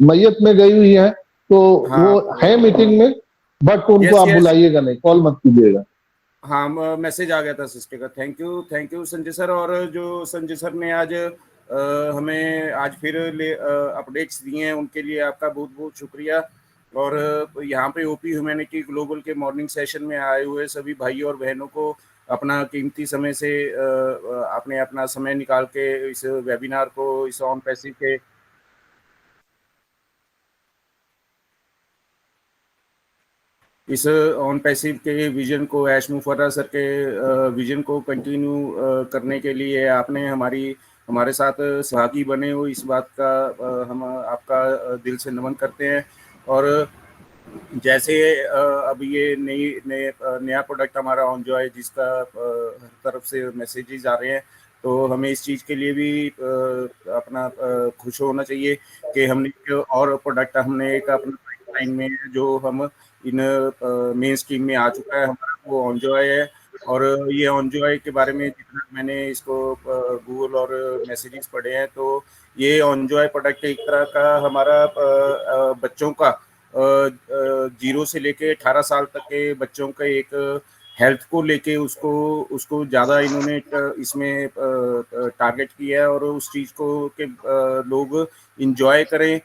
मैयत में गई हुई है, तो हाँ, वो है मीटिंग में, बट उनको आप बुलाइएगा नहीं, कॉल मत कीजिएगा। हाँ, मैसेज आ गया था सिस्टर का। Thank you Sanjay sir. और जो संजय सर ने आज हमें आज फिर अपडेट्स दिए हैं, उनके लिए आपका बहुत बहुत शुक्रिया। और यहाँ पे ओपी ह्यूमैनिटी ग्लोबल के मॉर्निंग सेशन में आए हुए सभी भाई और बहनों को अपना कीमती समय से आपने अपना समय निकाल के इस वेबिनार को, इस ऑन पैसिव के इस ऑन पैसिव के विजन को, ऐश मुफर्रा सर के विजन को कंटिन्यू करने के लिए आपने हमारे साथ सहभागी बने हो, इस बात का हम आपका दिल से नमन करते हैं। और जैसे अब ये नया प्रोडक्ट हमारा ऑन जो है, जिसका हर तरफ से मैसेजेस आ रहे हैं, तो हमें इस चीज़ के लिए भी अपना खुश होना चाहिए कि हमने एक और प्रोडक्ट हमने एक अपना पाइपलाइन में जो हम इन मेन स्ट्रीम में आ चुका है हमारा, वो ऑन जॉय है। और ये ऑन जॉय के बारे में जितना मैंने इसको गूगल और मैसेजेस पढ़े हैं, तो ये ऑन जॉय प्रोडक्ट एक तरह का हमारा बच्चों का 0 से लेके 18 साल तक के बच्चों का एक हेल्थ को लेके उसको ज़्यादा इन्होंने इसमें टारगेट किया है, और उस चीज़ को कि लोग इंजॉय करें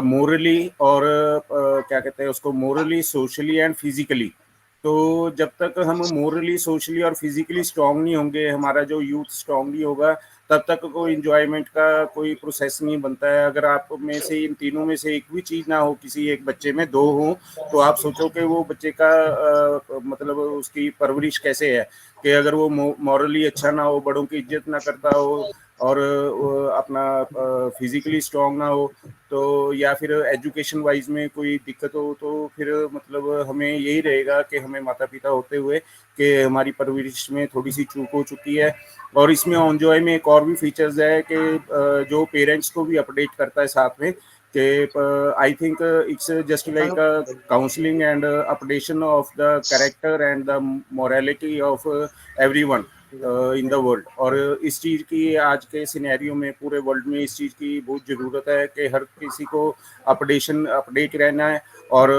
मोरली, और क्या कहते हैं उसको, मोरली, सोशली एंड फिजिकली। तो जब तक हम मोरली, सोशली और फिजिकली स्ट्रांग नहीं होंगे, हमारा जो यूथ स्ट्रांग नहीं होगा, तब तक कोई इंजॉयमेंट का कोई प्रोसेस नहीं बनता है। अगर आप में से इन तीनों में से एक भी चीज़ ना हो, किसी एक बच्चे में 2 हो, तो आप सोचो कि वो बच्चे का मतलब उसकी परवरिश कैसे है, कि अगर वो मॉरली अच्छा ना हो, बड़ों की इज्जत ना करता हो, और अपना फिजिकली स्ट्रांग ना हो, तो या फिर एजुकेशन वाइज में कोई दिक्कत हो, तो फिर मतलब हमें यही रहेगा कि हमें माता पिता होते हुए कि हमारी परवरिश में थोड़ी सी चूक हो चुकी है। और इसमें ऑन जॉय में एक और भी फीचर्स है कि जो पेरेंट्स को भी अपडेट करता है साथ में, कि I think it's just like counselling and updation of the character and the morality of everyone in the world. और इस चीज़ की आज के सिनेरियो में पूरे वर्ल्ड में इस चीज़ की बहुत ज़रूरत है कि हर किसी को अपडेट रहना है। और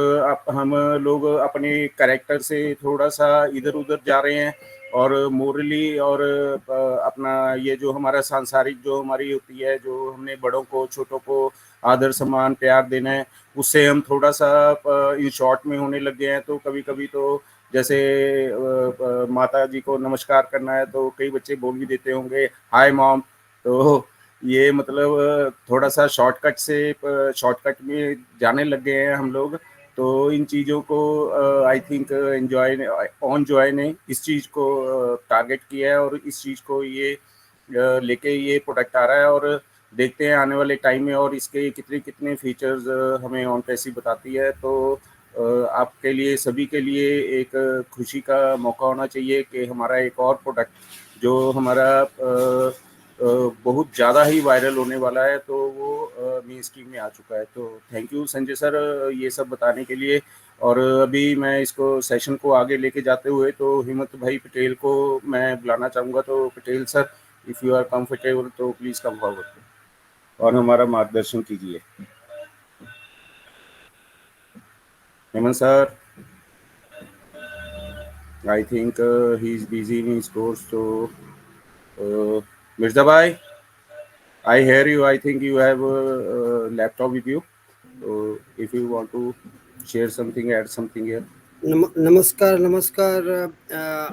हम लोग अपने कैरेक्टर से थोड़ा सा इधर उधर जा रहे हैं, और मोरली और अपना ये जो हमारा सांसारिक जो हमारी होती है, जो हमने बड़ों को, छोटों को आदर सम्मान प्यार देना है, उससे हम थोड़ा सा इन शॉर्ट में होने लग गए हैं। तो कभी कभी तो जैसे माता जी को नमस्कार करना है, तो कई बच्चे बोल भी देते होंगे हाय मॉम। तो ये मतलब थोड़ा सा शॉर्टकट में जाने लग गए हैं हम लोग। तो इन चीज़ों को आई थिंक ऑन जॉय ने इस चीज़ को टारगेट किया है, और इस चीज़ को ये लेके ये प्रोडक्ट आ रहा है। और देखते हैं आने वाले टाइम में और इसके कितने कितने फीचर्स हमें ऑन पैसिव बताती है। तो आपके लिए, सभी के लिए एक खुशी का मौका होना चाहिए कि हमारा एक और प्रोडक्ट जो हमारा बहुत ज़्यादा ही वायरल होने वाला है, तो वो मेन स्ट्रीम में आ चुका है। तो थैंक यू संजय सर ये सब बताने के लिए। और अभी मैं इसको सेशन को आगे लेके जाते हुए तो हिम्मत भाई पटेल को मैं बुलाना चाहूँगा। तो Patel sir, if you are comfortable तो प्लीज़ कम फॉरवर्ड और हमारा मार्गदर्शन कीजिए। Hemant sir, I think he's busy in his course. So, Mirza bhai, I hear you. I think you have a laptop with you. So, if you want to share something, add something here. नमस्कार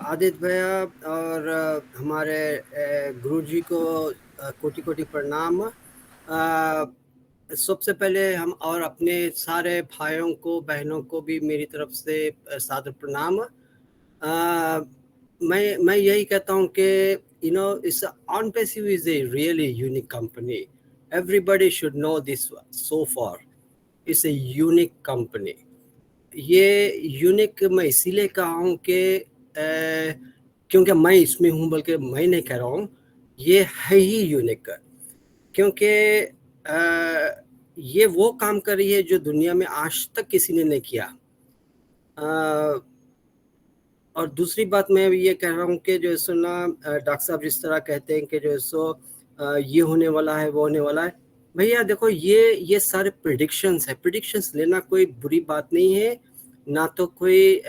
आदित्य भैया और हमारे गुरुजी को कोटि कोटि प्रणाम। सबसे पहले हम और अपने सारे भाइयों को बहनों को भी मेरी तरफ से सादर प्रणाम। मैं यही कहता हूँ कि इस OnPassive is a really unique company. Everybody should know this so far. It's a unique company. ये यूनिक मैं इसीलिए कहा हूँ कि क्योंकि मैं इसमें हूँ, बल्कि मैं नहीं कह रहा हूँ, ये है ही यूनिक। क्योंकि ये वो काम कर रही है जो दुनिया में आज तक किसी ने नहीं किया। और दूसरी बात मैं ये कह रहा हूँ कि जो है सो ना डॉक्टर साहब जिस तरह कहते हैं कि जो है सो ये होने वाला है वो होने वाला है, भैया देखो ये सारे प्रिडिक्शंस है। प्रिडिक्शंस लेना कोई बुरी बात नहीं है, ना तो कोई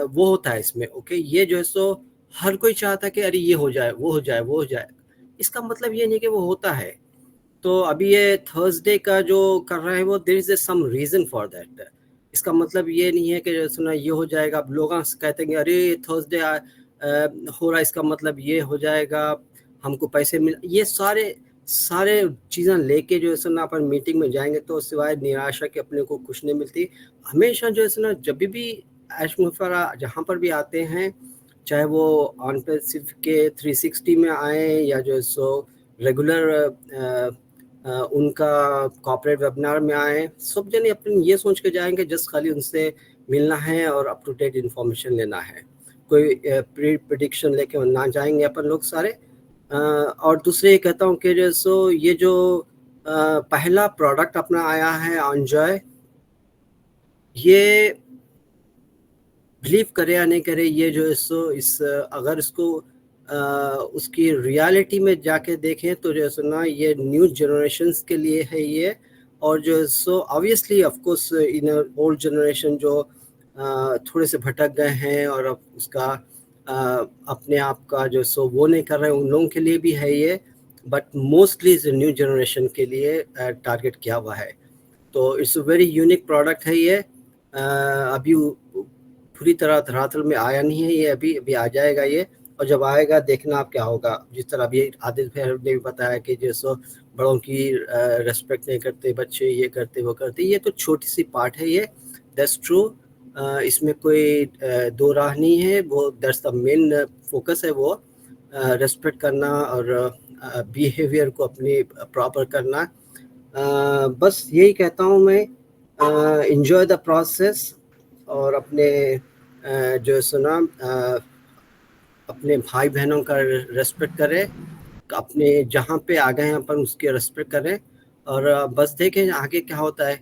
वो होता है इसमें। ओके, ये जो है सो हर कोई चाहता है कि अरे ये हो जाए वो हो जाए वो हो जाए। इसका मतलब ये नहीं कि वो होता है। तो अभी ये थर्सडे का जो कर रहा है वो there is some reason for that. इसका मतलब ये नहीं है कि सुना ये हो जाएगा। अब लोग कहते हैं अरे थर्सडे हो रहा है, इसका मतलब ये हो जाएगा, हमको पैसे मिल। ये सारे चीज़ें लेके जो है सुना अपन मीटिंग में जाएंगे तो सिवाय निराशा के अपने को कुछ नहीं मिलती। हमेशा जो है सुना जब भी ऐश मुफरा जहाँ पर भी आते हैं, चाहे वो OnPassive के 360 में आए या जो है सो रेगुलर उनका कॉर्पोरेट वेबिनार में आए, सब जने अपने ये सोच के जाएंगे जस्ट खाली उनसे मिलना है और अप टू डेट इंफॉर्मेशन लेना है। कोई प्री प्रिडिक्शन लेके ना जाएंगे अपन लोग सारे। और दूसरे ये कहता हूँ कि जो सो ये जो पहला प्रोडक्ट अपना आया है ऑनजॉय, ये बिलीव करे या नहीं करे, ये जो है सो इस अगर इसको उसकी रियलिटी में जाके देखें तो जो है सो ना ये न्यू जनरेशन्स के लिए है ये। और जो है so obviously of course in old generation जो थोड़े से भटक गए हैं और अब उसका अपने आप का जो सो वो नहीं कर रहे हैं, उन लोगों के लिए भी है ये। बट मोस्टली इस न्यू जनरेशन के लिए टारगेट किया हुआ है। तो it's a very unique product है ये। अभी पूरी तरह धरातल में आया नहीं है ये, अभी आ जाएगा ये। और जब आएगा देखना आप क्या होगा। जिस तरह अभी आदित्य भैया ने भी बताया कि जैसो बड़ों की रेस्पेक्ट नहीं करते बच्चे, ये करते वो करते, ये तो छोटी सी पार्ट है ये, दैट्स ट्रू। इसमें कोई दो राह नहीं है, वो दैट्स द मेन फोकस है, वो रेस्पेक्ट करना और बिहेवियर को अपनी प्रॉपर करना। बस यही कहता हूँ मैं, एंजॉय द प्रोसेस और अपने जो सुना अपने भाई बहनों का रेस्पेक्ट करें, अपने जहाँ पे आ गए हैं अपन उसके रेस्पेक्ट करें और बस देखें आगे क्या होता है।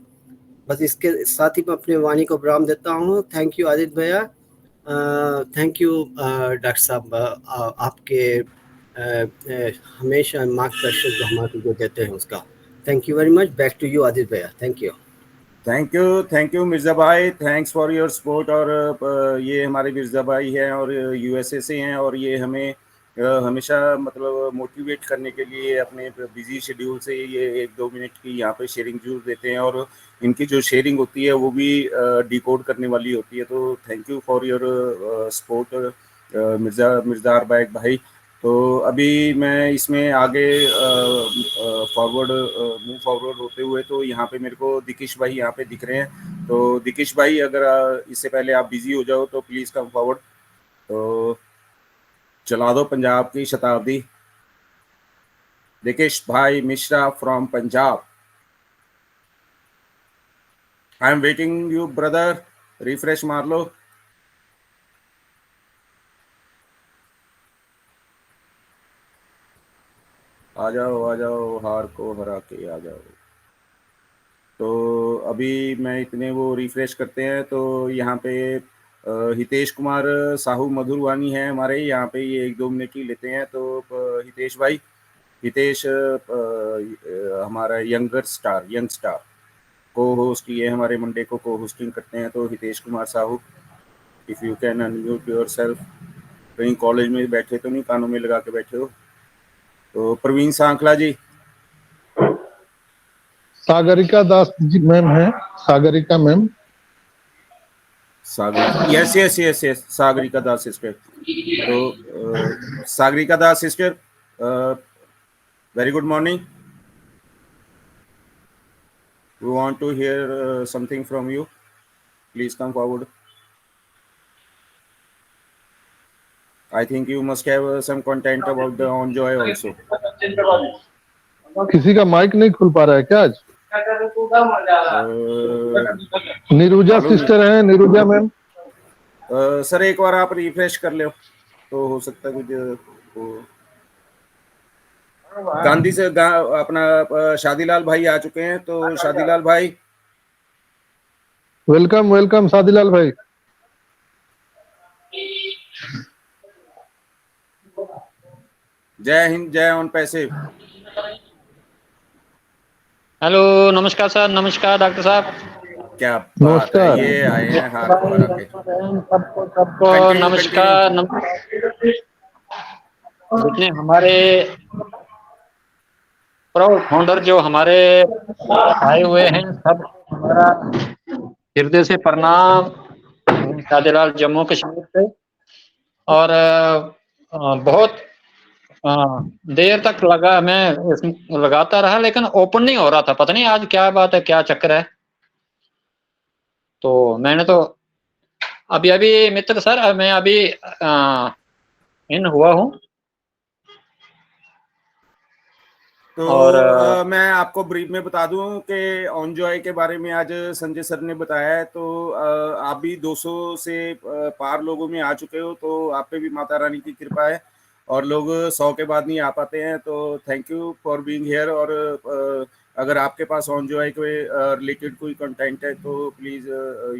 बस इसके साथ ही मैं अपने वाणी को विराम देता हूँ। थैंक यू आदित्य भैया, थैंक यू डॉक्टर साहब, आपके हमेशा मार्गदर्शक जो हमारे को देते हैं उसका। Thank you very much. Back to you Aditya भैया। Thank you. Thank you Mirza भाई, थैंक्स फॉर योर सपोर्ट। और ये हमारे मिर्ज़ा भाई हैं और यूएसए से हैं और ये हमें हमेशा मतलब मोटिवेट करने के लिए अपने बिजी शेड्यूल से ये 1-2 मिनट की यहाँ पे शेयरिंग जरूर देते हैं और इनकी जो शेयरिंग होती है वो भी डिकोड करने वाली होती है। तो thank you for your support Mirza Arbaik भाई। तो अभी मैं इसमें आगे मूव फॉरवर्ड होते हुए तो यहाँ पे मेरे को दिकेश भाई यहाँ पे दिख रहे हैं। तो दिकेश भाई अगर इससे पहले आप बिजी हो जाओ तो प्लीज कम फॉरवर्ड। तो चला दो पंजाब की शताब्दी। दिकेश भाई Mishra from Punjab, I am waiting you brother, refresh मार लो। आ जाओ हार को हरा के आ जाओ। तो अभी मैं इतने वो रिफ्रेश करते हैं तो यहाँ पे हितेश कुमार साहू मधुरवानी है हमारे यहाँ पे, ये 1-2 मिनट ही लेते हैं। तो हितेश भाई, हितेश हमारा यंग स्टार को होस्ट ये हमारे मंडे को होस्टिंग करते हैं। तो Hitesh Kumar Sahu, if you can unmute yourself. कहीं कॉलेज में बैठे तो नहीं, कानों में लगा के बैठे हो? तो प्रवीण सांखला जी। सागरिका दास जी मैम है, Sagarika ma'am. Sagarika, yes yes yes yes, Sagarika Das sister. तो Sagarika Das sister, very good morning. We want to hear something from you. Please come forward. I think you must have some content about the OnJoy also. किसी का mic नहीं खुल पा रहा है क्या आज? निरुजा मालूम नहीं। सिस्टर है, निरुजा मैम। सर एक बार आप रिफ्रेश कर लो तो हो सकता है कुछ। गांधी से अपना शादीलाल भाई आ चुके हैं, तो शादीलाल भाई वेलकम वेलकम शादीलाल भाई। जय हिंद, जय ऑन पैसे। हेलो, नमस्कार सर, नमस्कार डॉक्टर साहब। क्या बात है, नमस्कार। ये आए हैं हाथ मारा के। सबको Continue, नमस्कार। जितने हमारे प्राउड फाउंडर जो हमारे आए हुए हैं, सब हमारा हृदय से प्रणाम। शादीलाल जम्मू कश्मीर से, और बहुत देर तक मैं लगाता रहा, लेकिन ओपन नहीं हो रहा था। पता नहीं आज क्या बात है, क्या चक्कर है। तो मैंने तो अभी मित्र सर, मैं अभी इन हुआ हूँ। तो और मैं आपको ब्रीफ में बता दूं कि OnJoy के बारे में आज संजय सर ने बताया है। तो आप भी 200 से पार लोगों में आ चुके हो, तो आप पे भी माता रानी की कृपा है। और लोग 100 के बाद नहीं आ पाते हैं, तो thank you for being here. और अगर आपके पास OnJoy के रिलेटेड कोई कंटेंट है तो प्लीज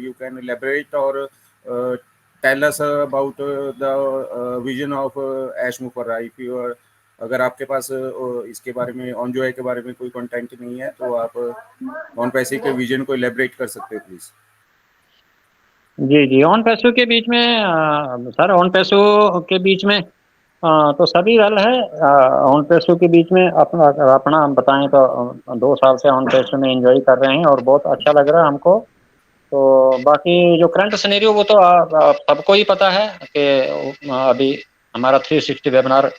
यू कैन एलैबोरेट और tell us about the vision of ऐश मुफर्रा। इफ यू आर, अगर आपके पास इसके बारे में OnJoy के बारे में कोई कंटेंट नहीं है तो आप ऑन पैसे के विजन को एलैबोरेट कर सकते हो प्लीज। जी, ऑन पैसों के बीच में सर, ऑन पैसों के बीच में तो सभी रल है। ऑन पैसों के बीच में अपना बताएं तो 2 साल से ऑन पैसों में एंजॉय कर रहे हैं और बहुत अच्छा लग रहा है हमको। तो बाकी जो करंट सिनेरियो वो तो सबको ही पता है कि अभी हमारा 360 वेबिनार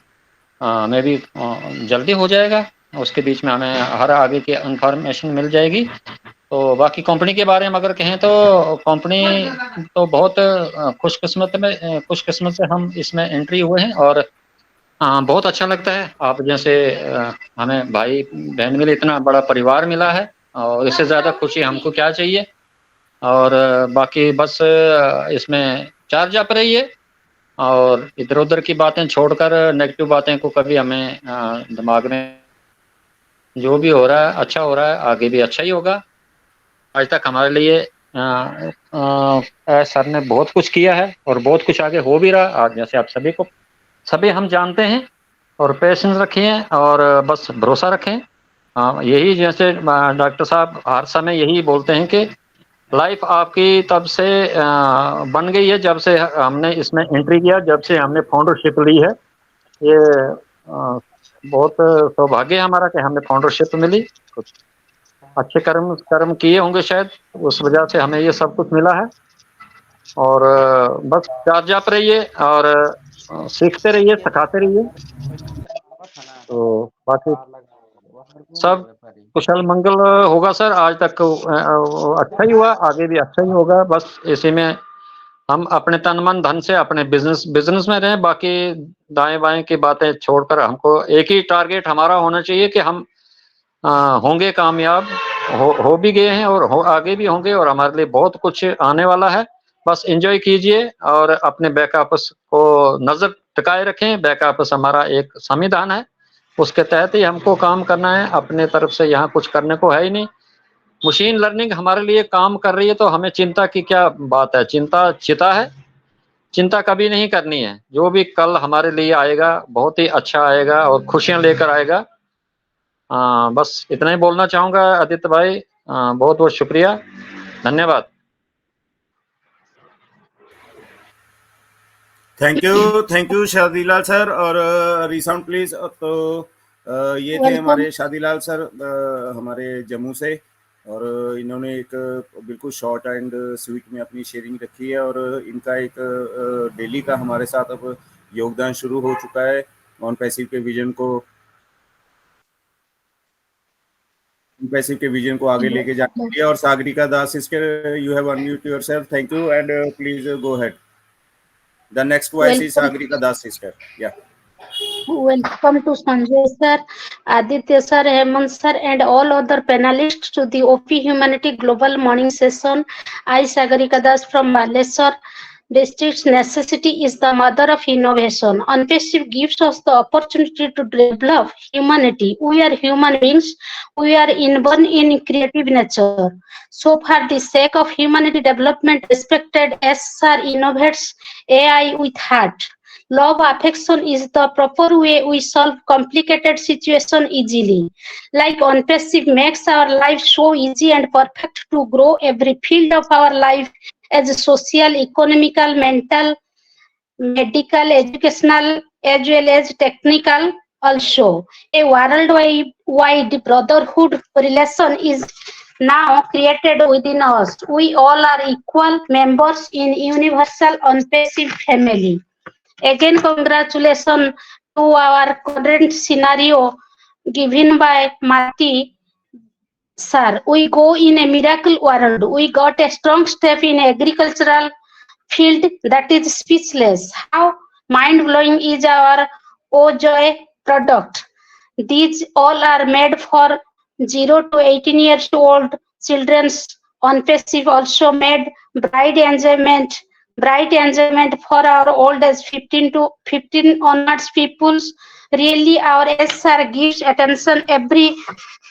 में भी जल्दी हो जाएगा। उसके बीच में हमें हर आगे की इंफॉर्मेशन मिल जाएगी। तो बाकी कंपनी के बारे में अगर कहें तो कंपनी तो बहुत खुशकिस्मत से हम इसमें एंट्री हुए हैं, और बहुत अच्छा लगता है। आप जैसे हमें भाई बहन मिले, इतना बड़ा परिवार मिला है, और इससे ज़्यादा खुशी हमको क्या चाहिए। और बाकी बस इसमें चार्ज अप रहिए, और इधर उधर की बातें छोड़कर नेगेटिव बातें को कभी हमें दिमाग में, जो भी हो रहा है अच्छा हो रहा है, आगे भी अच्छा ही होगा। आज तक हमारे लिए सर ने बहुत कुछ किया है और बहुत कुछ आगे हो भी रहा। आज जैसे आप सभी हम जानते हैं, और पेशेंस रखिए और बस भरोसा रखें। यही जैसे डॉक्टर साहब हर समय यही बोलते हैं कि लाइफ आपकी तब से बन गई है जब से हमने इसमें एंट्री किया, जब से हमने फाउंडरशिप ली है। ये बहुत सौभाग्य है हमारा कि हमें फाउंडरशिप मिली। कुछ अच्छे कर्म किए होंगे शायद, उस वजह से हमें ये सब कुछ मिला है। और बस चार्ज अप रहिए और सीखते रहिए, सिखाते रहिए। तो बाकी सब कुशल मंगल होगा सर। आज तक अच्छा ही हुआ, आगे भी अच्छा ही होगा। बस इसी में हम अपने तन मन धन से अपने बिजनेस में रहें। बाकी दाएं बाएं की बातें छोड़कर हमको एक ही टारगेट हमारा होना चाहिए कि हम होंगे कामयाब, हो भी गए हैं और आगे भी होंगे, और हमारे लिए बहुत कुछ आने वाला है। बस एंजॉय कीजिए और अपने बैकअप्स को नजर टिकाए रखें। बैकअप्स हमारा एक संविधान है, उसके तहत ही हमको काम करना है। अपने तरफ से यहाँ कुछ करने को है ही नहीं। मशीन लर्निंग हमारे लिए काम कर रही है, तो हमें चिंता की क्या बात है। चिंता चिता है, चिंता कभी नहीं करनी है। जो भी कल हमारे लिए आएगा बहुत ही अच्छा आएगा और खुशियां लेकर आएगा। बस इतना ही बोलना चाहूंगा आदित्य भाई। बहुत बहुत शुक्रिया, धन्यवाद। Thank you Shadilal sir. और रिसाउंड प्लीज। तो ये थे हमारे शादीलाल सर, हमारे जम्मू से। और इन्होंने एक बिल्कुल शॉर्ट एंड स्वीट में अपनी शेयरिंग रखी है और इनका एक डेली का हमारे साथ अब योगदान शुरू हो चुका है ऑन पैसिव के विजन को आगे लेके जाने के लिए। और Sagarika Das sister, you have unmuted yourself, thank you and please go ahead. The next voice is Sagarika Das sister. या Welcome to Sanjay sir, Aditya sir, Hemant sir, and all other panelists to the OP Humanity Global Morning Session. I, Sagarika Das from Baleswar district. Necessity is the mother of innovation. Unpassive gives us the opportunity to develop humanity. We are human beings. We are inborn in creative nature. So for the sake of humanity development, respected SR innovates AI with heart. Love affection is the proper way we solve complicated situation easily. Like on-passive makes our life so easy and perfect to grow every field of our life as social, economical, mental, medical, educational, as well as technical also. A worldwide brotherhood relation is now created within us. We all are equal members in universal on-passive family. Again, congratulations to our current scenario given by Mati sir. We go in a miracle world. We got a strong step in agricultural field that is speechless. How mind-blowing is our OJOY product. These all are made for 0 to 18 years old children's on passive, also made bright enjoyment for our old age 15 onwards peoples. Really, our SR gives attention every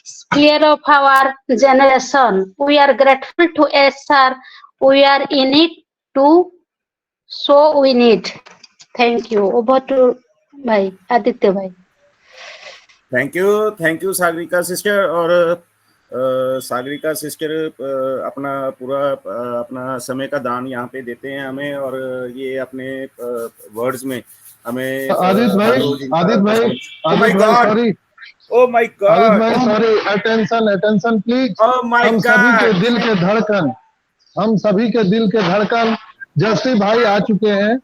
sphere of our generation. We are grateful to SR. We are in it to so we need. Thank you. Over to bhai Aditya bhai. Thank you Sagarika sister. और Sagarika sister अपना पूरा अपना समय का दान यहाँ पे देते हैं हमें, और ये अपने वर्ड्स में हमें आदित्य भाई sorry, oh my God, Aditya भाई sorry, attention please. Oh my हम सभी के दिल के धड़कन जस्सी भाई आ चुके हैं।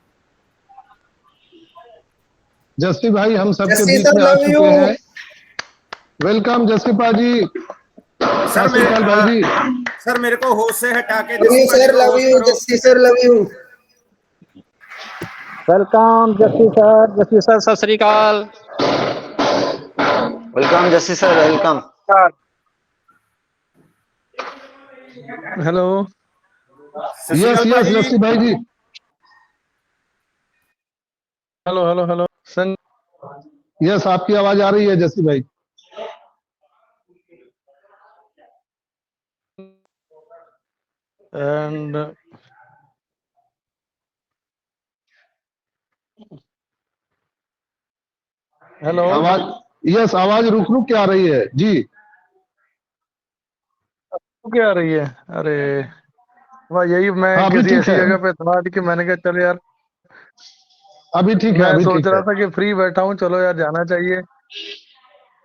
जस्सी भाई हम सबके बीच में आ चुके हैं। वेलकम जस्सीपा जी। सर भाई जी, सर मेरे को होश से हटा के sir love you Jassi sir, love you. Welcome Jassi sir, सत श्री अकाल। Welcome Jassi sir, welcome. Hello, yes Jassi भाई जी। हेलो सन, यस आपकी आवाज आ रही है जस्सी भाई। एंड हेलो, आवाज, यस आवाज रुक के आ रही है जी। रुक आ रही है, अरे वाह, यही मैं किसी ऐसी जगह पे था कि मैंने कहा चलो यार अभी ठीक है। मैं सोच रहा था कि फ्री बैठा हूँ, चलो यार जाना चाहिए।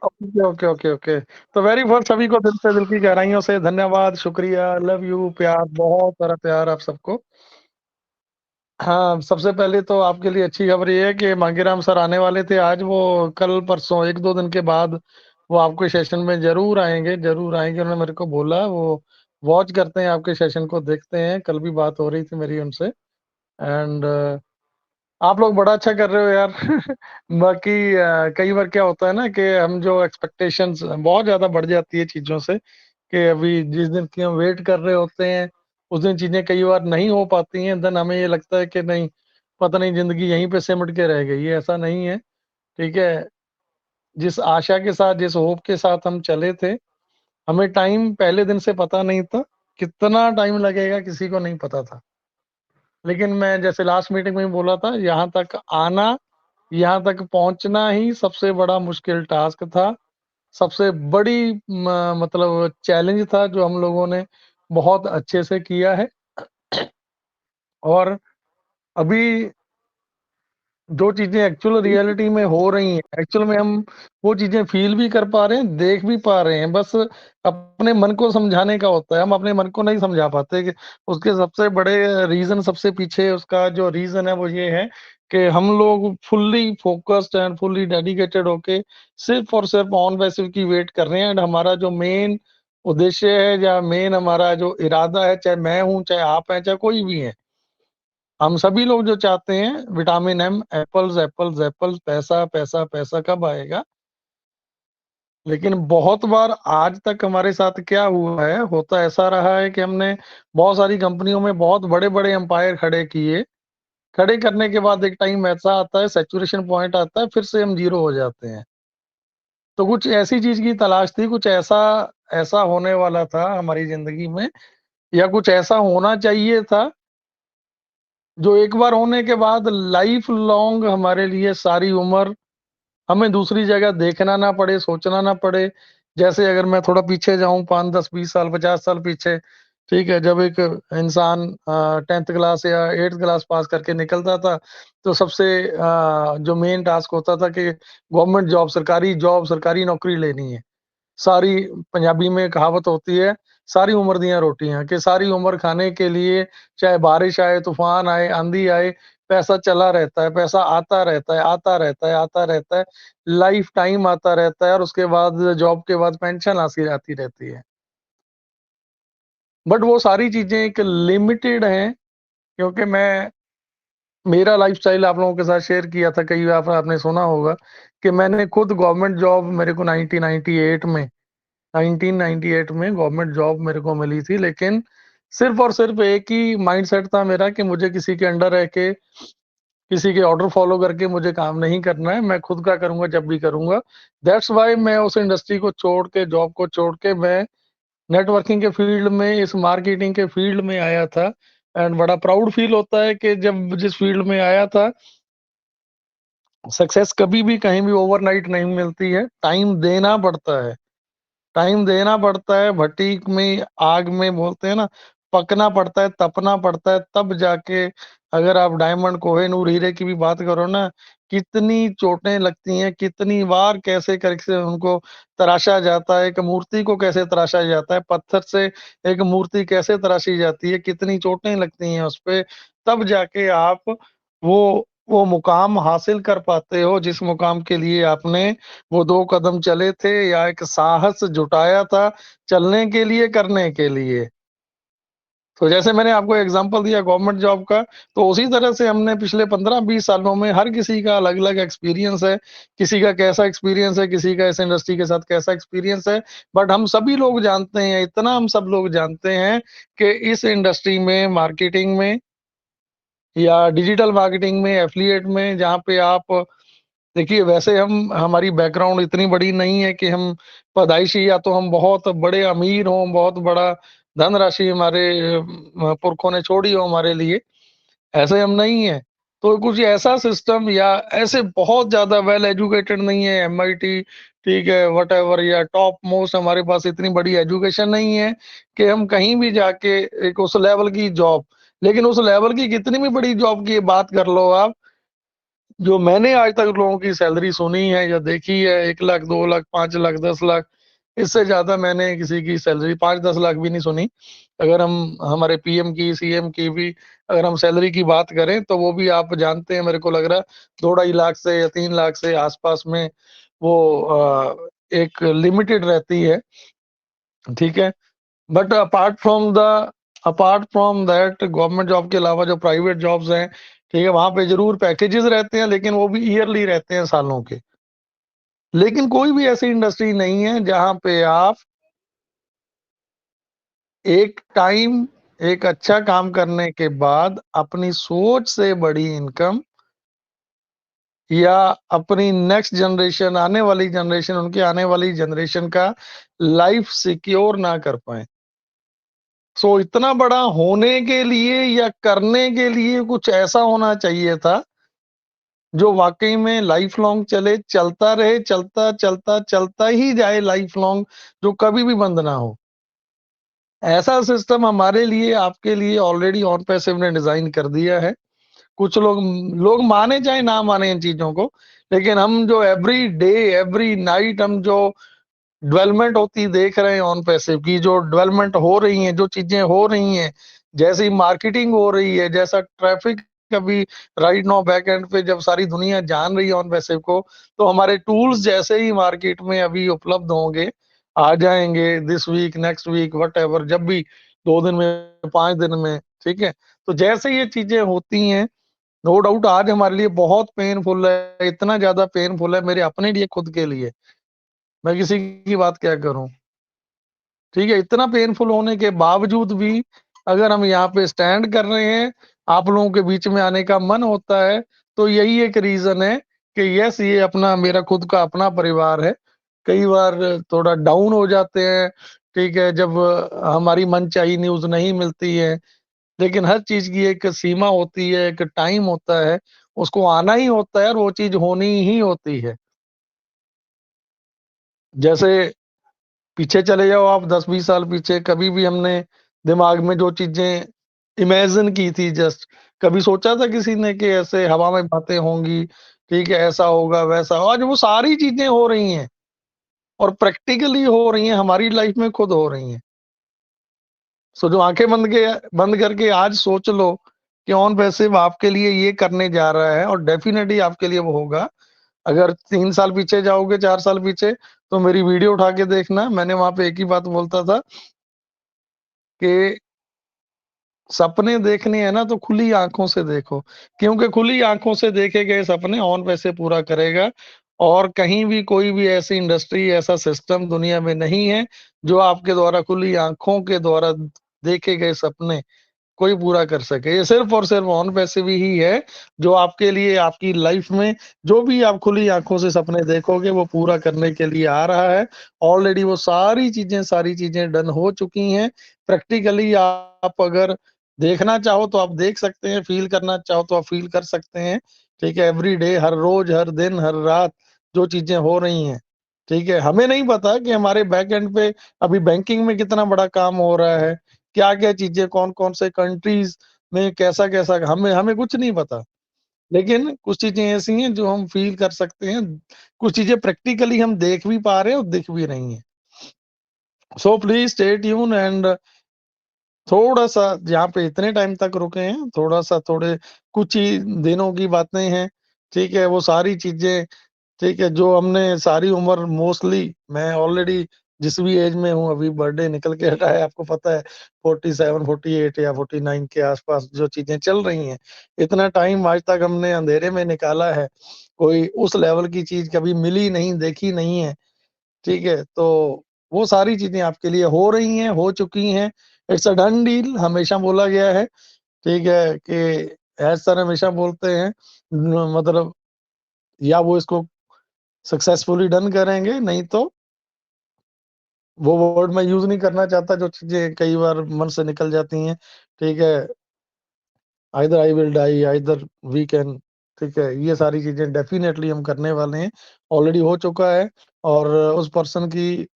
ओके। तो वेरी फर्स्ट सभी को दिल से, दिल की गहराइयों से धन्यवाद, शुक्रिया, लव यू, प्यार, बहुत सारा प्यार आप सबको। हाँ, सबसे पहले तो आपके लिए अच्छी खबर ये है कि मांगीराम सर आने वाले थे आज। वो कल परसों 1-2 दिन के बाद वो आपके सेशन में जरूर आएंगे। उन्होंने मेरे को बोला, वो वॉच करते हैं आपके सेशन को, देखते हैं। कल भी बात हो रही थी मेरी उनसे। एंड आप लोग बड़ा अच्छा कर रहे हो यार। बाकी कई बार क्या होता है ना कि हम जो एक्सपेक्टेशंस बहुत ज्यादा बढ़ जाती है चीजों से, कि अभी जिस दिन की हम वेट कर रहे होते हैं उस दिन चीजें कई बार नहीं हो पाती हैं। देन हमें ये लगता है कि नहीं, पता नहीं जिंदगी यहीं पे सिमट के रह गई। ये ऐसा नहीं है, ठीक है। जिस आशा के साथ, जिस होप के साथ हम चले थे, हमें टाइम पहले दिन से पता नहीं था, कितना टाइम लगेगा किसी को नहीं पता था। लेकिन मैं जैसे लास्ट मीटिंग में बोला था, यहाँ तक आना, यहाँ तक पहुंचना ही सबसे बड़ा मुश्किल टास्क था, सबसे बड़ी मतलब चैलेंज था, जो हम लोगों ने बहुत अच्छे से किया है। और अभी जो चीजें एक्चुअल रियलिटी में हो रही हैं, एक्चुअल में हम वो चीजें फील भी कर पा रहे हैं, देख भी पा रहे हैं, बस अपने मन को समझाने का होता है, हम अपने मन को नहीं समझा पाते। कि उसके सबसे बड़े रीजन, सबसे पीछे उसका जो रीजन है वो ये है कि हम लोग fully focused and fully dedicated होके सिर्फ और सिर्फ ऑन पैसिव की वेट कर रहे हैं। एंड हमारा जो मेन उद्देश्य है या मेन हमारा जो इरादा है, चाहे मैं हूं, चाहे आप हैं, चाहे कोई भी है, हम सभी लोग जो चाहते हैं vitamin M, apples apples apples, पैसा पैसा पैसा कब आएगा। लेकिन बहुत बार आज तक हमारे साथ क्या हुआ है, होता ऐसा रहा है कि हमने बहुत सारी कंपनियों में बहुत बड़े बड़े एम्पायर खड़े किए, खड़े करने के बाद एक टाइम ऐसा आता है, सैचुरेशन पॉइंट आता है, फिर से हम जीरो हो जाते हैं। तो कुछ ऐसी चीज की तलाश थी, कुछ ऐसा ऐसा होने वाला था हमारी जिंदगी में, या कुछ ऐसा होना चाहिए था जो एक बार होने के बाद लाइफ लॉन्ग हमारे लिए सारी उम्र हमें दूसरी जगह देखना ना पड़े, सोचना ना पड़े। जैसे अगर मैं थोड़ा पीछे जाऊं, 5 10 20 साल 50 साल पीछे, ठीक है, जब एक इंसान 10th क्लास या 8th क्लास पास करके निकलता था, तो सबसे जो मेन टास्क होता था कि गवर्नमेंट जॉब, सरकारी जॉब, सरकारी नौकरी लेनी है। सारी, पंजाबी में कहावत होती है, सारी उम्र दियां रोटियां, कि सारी उम्र खाने के लिए चाहे बारिश आए, तूफान आए, आंधी आए, पैसा चला रहता है, पैसा आता रहता है, आता रहता है, आता रहता है, लाइफ टाइम आता रहता है, और उसके बाद जॉब के बाद पेंशन आती रहती है। बट वो सारी चीजें एक लिमिटेड हैं, क्योंकि मैं मेरा लाइफस्टाइल आप लोगों के साथ शेयर किया था, कई बार आपने सुना होगा कि मैंने खुद गवर्नमेंट जॉब, मेरे को 1998 में गवर्नमेंट जॉब मेरे को मिली थी। लेकिन सिर्फ और सिर्फ एक ही माइंडसेट था मेरा कि मुझे किसी के अंडर रह के, किसी के ऑर्डर फॉलो करके मुझे काम नहीं करना है, मैं खुद का करूंगा जब भी करूंगा। दैट्स वाई मैं उस इंडस्ट्री को छोड़ के, जॉब को छोड़ के, मैं नेटवर्किंग के फील्ड में, इस मार्केटिंग के फील्ड में आया था। एंड बड़ा प्राउड फील होता है कि जब जिस फील्ड में आया था, सक्सेस कभी भी कहीं भी ओवरनाइट नहीं मिलती है, टाइम देना पड़ता है, टाइम देना पड़ता है। भट्टी में आग में बोलते हैं ना, पकना पड़ता है, तपना पड़ता है, तब जाके अगर आप डायमंड, कोहिनूर, हीरे की भी बात करो ना, कितनी चोटें लगती हैं, कितनी बार कैसे करके उनको तराशा जाता है, एक मूर्ति को कैसे तराशा जाता है, पत्थर से एक मूर्ति कैसे तराशी जाती है, कितनी चोटें लगती हैं उस पे, तब जाके आप वो मुकाम हासिल कर पाते हो जिस मुकाम के लिए आपने वो 2 कदम चले थे, या एक साहस जुटाया था चलने के लिए, करने के लिए। तो जैसे मैंने आपको एग्जांपल दिया गवर्नमेंट जॉब का, तो उसी तरह से हमने पिछले 15-20 सालों में हर किसी का अलग-अलग एक्सपीरियंस है। किसी का कैसा एक्सपीरियंस है, किसी का इस इंडस्ट्री के साथ कैसा एक्सपीरियंस है। बट हम सभी लोग जानते हैं, इतना हम सब लोग जानते हैं कि इस इंडस्ट्री में, मार्केटिंग में या डिजिटल मार्केटिंग में, एफिलिएट में, जहाँ पे आप देखिए, वैसे हमारी बैकग्राउंड इतनी बड़ी नहीं है कि हम पैदाइशी या तो हम बहुत बड़े अमीर हों, बहुत बड़ा धनराशि हमारे पुरखों ने छोड़ी हो हमारे लिए, ऐसे हम नहीं है। तो कुछ ऐसा सिस्टम या ऐसे बहुत ज्यादा वेल एजुकेटेड नहीं है, एमआईटी, ठीक है, व्हाटएवर, या टॉप मोस्ट, हमारे पास इतनी बड़ी एजुकेशन नहीं है कि हम कहीं भी जाके एक उस लेवल की जॉब, लेकिन उस लेवल की कितनी भी बड़ी जॉब की बात कर लो आप, जो मैंने आज तक लोगों की सैलरी सुनी है या देखी है, 1 लाख, 2 लाख, 5 लाख, 10 लाख, इससे ज्यादा मैंने किसी की सैलरी 5-10 लाख भी नहीं सुनी। अगर हम हमारे पीएम की, सीएम की भी अगर हम सैलरी की बात करें, तो वो भी आप जानते हैं, मेरे को लग रहा है 2-2.5 लाख से या 3 लाख से आसपास में वो एक लिमिटेड रहती है, ठीक है। But apart from that, government job के अलावा जो प्राइवेट जॉब्स हैं, ठीक है, वहां पे जरूर पैकेजेस रहते हैं, लेकिन वो भी ईयरली रहते हैं, सालों के। लेकिन कोई भी ऐसी इंडस्ट्री नहीं है जहां पे आप एक टाइम, एक अच्छा काम करने के बाद अपनी सोच से बड़ी इनकम, या अपनी नेक्स्ट जनरेशन, आने वाली जनरेशन, उनकी आने वाली जनरेशन का लाइफ सिक्योर ना कर पाए। सो इतना बड़ा होने के लिए या करने के लिए कुछ ऐसा होना चाहिए था जो वाकई में लाइफ लॉन्ग चले, चलता रहे, चलता चलता चलता ही जाए लाइफ लॉन्ग, जो कभी भी बंद ना हो। ऐसा सिस्टम हमारे लिए, आपके लिए ऑलरेडी ऑन पैसिव ने डिजाइन कर दिया है। कुछ लोग माने चाहे ना माने इन चीजों को, लेकिन हम जो एवरी डे एवरी नाइट हम जो डेवलपमेंट होती देख रहे हैं ऑन पैसिव की, जो डेवलपमेंट हो रही है, जो चीजें हो रही हैं, जैसी मार्केटिंग हो रही है, जैसा ट्रैफिक अभी राइट नाउ बैक एंड पे जब सारी दुनिया जान रही है ऑन पैसिव को, तो हमारे टूल्स जैसे ही मार्केट में अभी उपलब्ध होंगे, आ जाएंगे this week next week whatever, जब भी 2 दिन में 5 दिन में, ठीक है। तो जैसे ये चीजें होती हैं, नो डाउट आज हमारे लिए बहुत पेनफुल है, इतना ज्यादा पेनफुल है मेरे अपने लिए, खुद के लिए, मैं किसी की बात क्या करूं, ठीक है। इतना पेनफुल होने के बावजूद भी अगर हम यहाँ पे स्टैंड कर रहे हैं, आप लोगों के बीच में आने का मन होता है, तो यही एक रीजन है कि यस, ये अपना मेरा खुद का अपना परिवार है। कई बार थोड़ा डाउन हो जाते हैं, ठीक है, जब हमारी मनचाही न्यूज नहीं मिलती है, लेकिन हर चीज की एक सीमा होती है, एक टाइम होता है, उसको आना ही होता है और वो चीज होनी ही होती है। जैसे पीछे चले जाओ आप 10-20 साल पीछे, कभी भी हमने दिमाग में जो चीजें इमेजिन की थी, जस्ट कभी सोचा था किसी ने कि ऐसे हवा में बातें होंगी, ठीक है, ऐसा होगा वैसा, आज वो सारी चीजें हो रही हैं और प्रैक्टिकली हो रही हैं, हमारी लाइफ में खुद हो रही हैं। सो जो आंखें बंद करके आज सोच लो कि ऑन पैसिव आपके लिए ये करने जा रहा है, और डेफिनेटली आपके लिए वो होगा। अगर 3 साल पीछे जाओगे, 4 साल पीछे, तो मेरी वीडियो उठा के देखना, मैंने वहां पे एक ही बात बोलता था कि सपने देखने हैं ना तो खुली आंखों से देखो, क्योंकि खुली आंखों से देखे गए सपने ऑन पैसे पूरा करेगा। और कहीं भी कोई भी ऐसी इंडस्ट्री, ऐसा सिस्टम दुनिया में नहीं है जो आपके द्वारा खुली आंखों के द्वारा देखे गए सपने कोई पूरा कर सके। ये सिर्फ और सिर्फ ऑन पैसिव ही है जो आपके लिए, आपकी लाइफ में जो भी आप खुली आंखों से सपने देखोगे वो पूरा करने के लिए आ रहा है। ऑलरेडी वो सारी चीजें डन हो चुकी हैं। प्रैक्टिकली आप अगर देखना चाहो तो आप देख सकते हैं, फील करना चाहो तो आप फील कर सकते हैं, ठीक है। एवरी डे, हर रोज, हर दिन, हर रात जो चीजें हो रही हैं, ठीक है। हमें नहीं पता कि हमारे बैक एंड पे अभी बैंकिंग में कितना बड़ा काम हो रहा है, क्या-क्या चीजें, कौन-कौन से कंट्रीज में कैसा-कैसा, हमें कुछ नहीं पता। लेकिन कुछ चीजें ऐसी हैं जो हम फील कर सकते हैं, कुछ चीजें प्रैक्टिकली हम देख भी पा रहे हैं और दिख भी रही हैं। So please stay tune and थोड़ा-सा यहाँ पे इतने टाइम तक रुके हैं, थोड़ा-सा थोड़े कुछ ही दिनों की बातें हैं, ठीक है। वो सारी चीजें, ठीक है, जो हमने सारी उम्र मोस्टली, मैं ऑलरेडी जिस भी एज में हूँ, अभी बर्थडे निकल के हटा है, आपको पता है 47, 48 या 49 के आसपास जो चीजें चल रही हैं, इतना टाइम आज तक हमने अंधेरे में निकाला है, कोई उस लेवल की चीज कभी मिली नहीं, देखी नहीं है, ठीक है। तो वो सारी चीजें आपके लिए हो रही हैं, हो चुकी हैं। इट्स अ डन डील, हमेशा बोला गया है, ठीक है, कि एज सर हमेशा बोलते हैं, मतलब या वो इसको सक्सेसफुली डन करेंगे, नहीं तो वो वर्ड मैं यूज नहीं करना चाहता जो चीजें कई बार मन से निकल जाती हैं, ठीक है। Either I will die, either we can, ठीक है। ये सारी चीजें डेफिनेटली हम करने वाले हैं, ऑलरेडी हो चुका है। और उस पर्सन की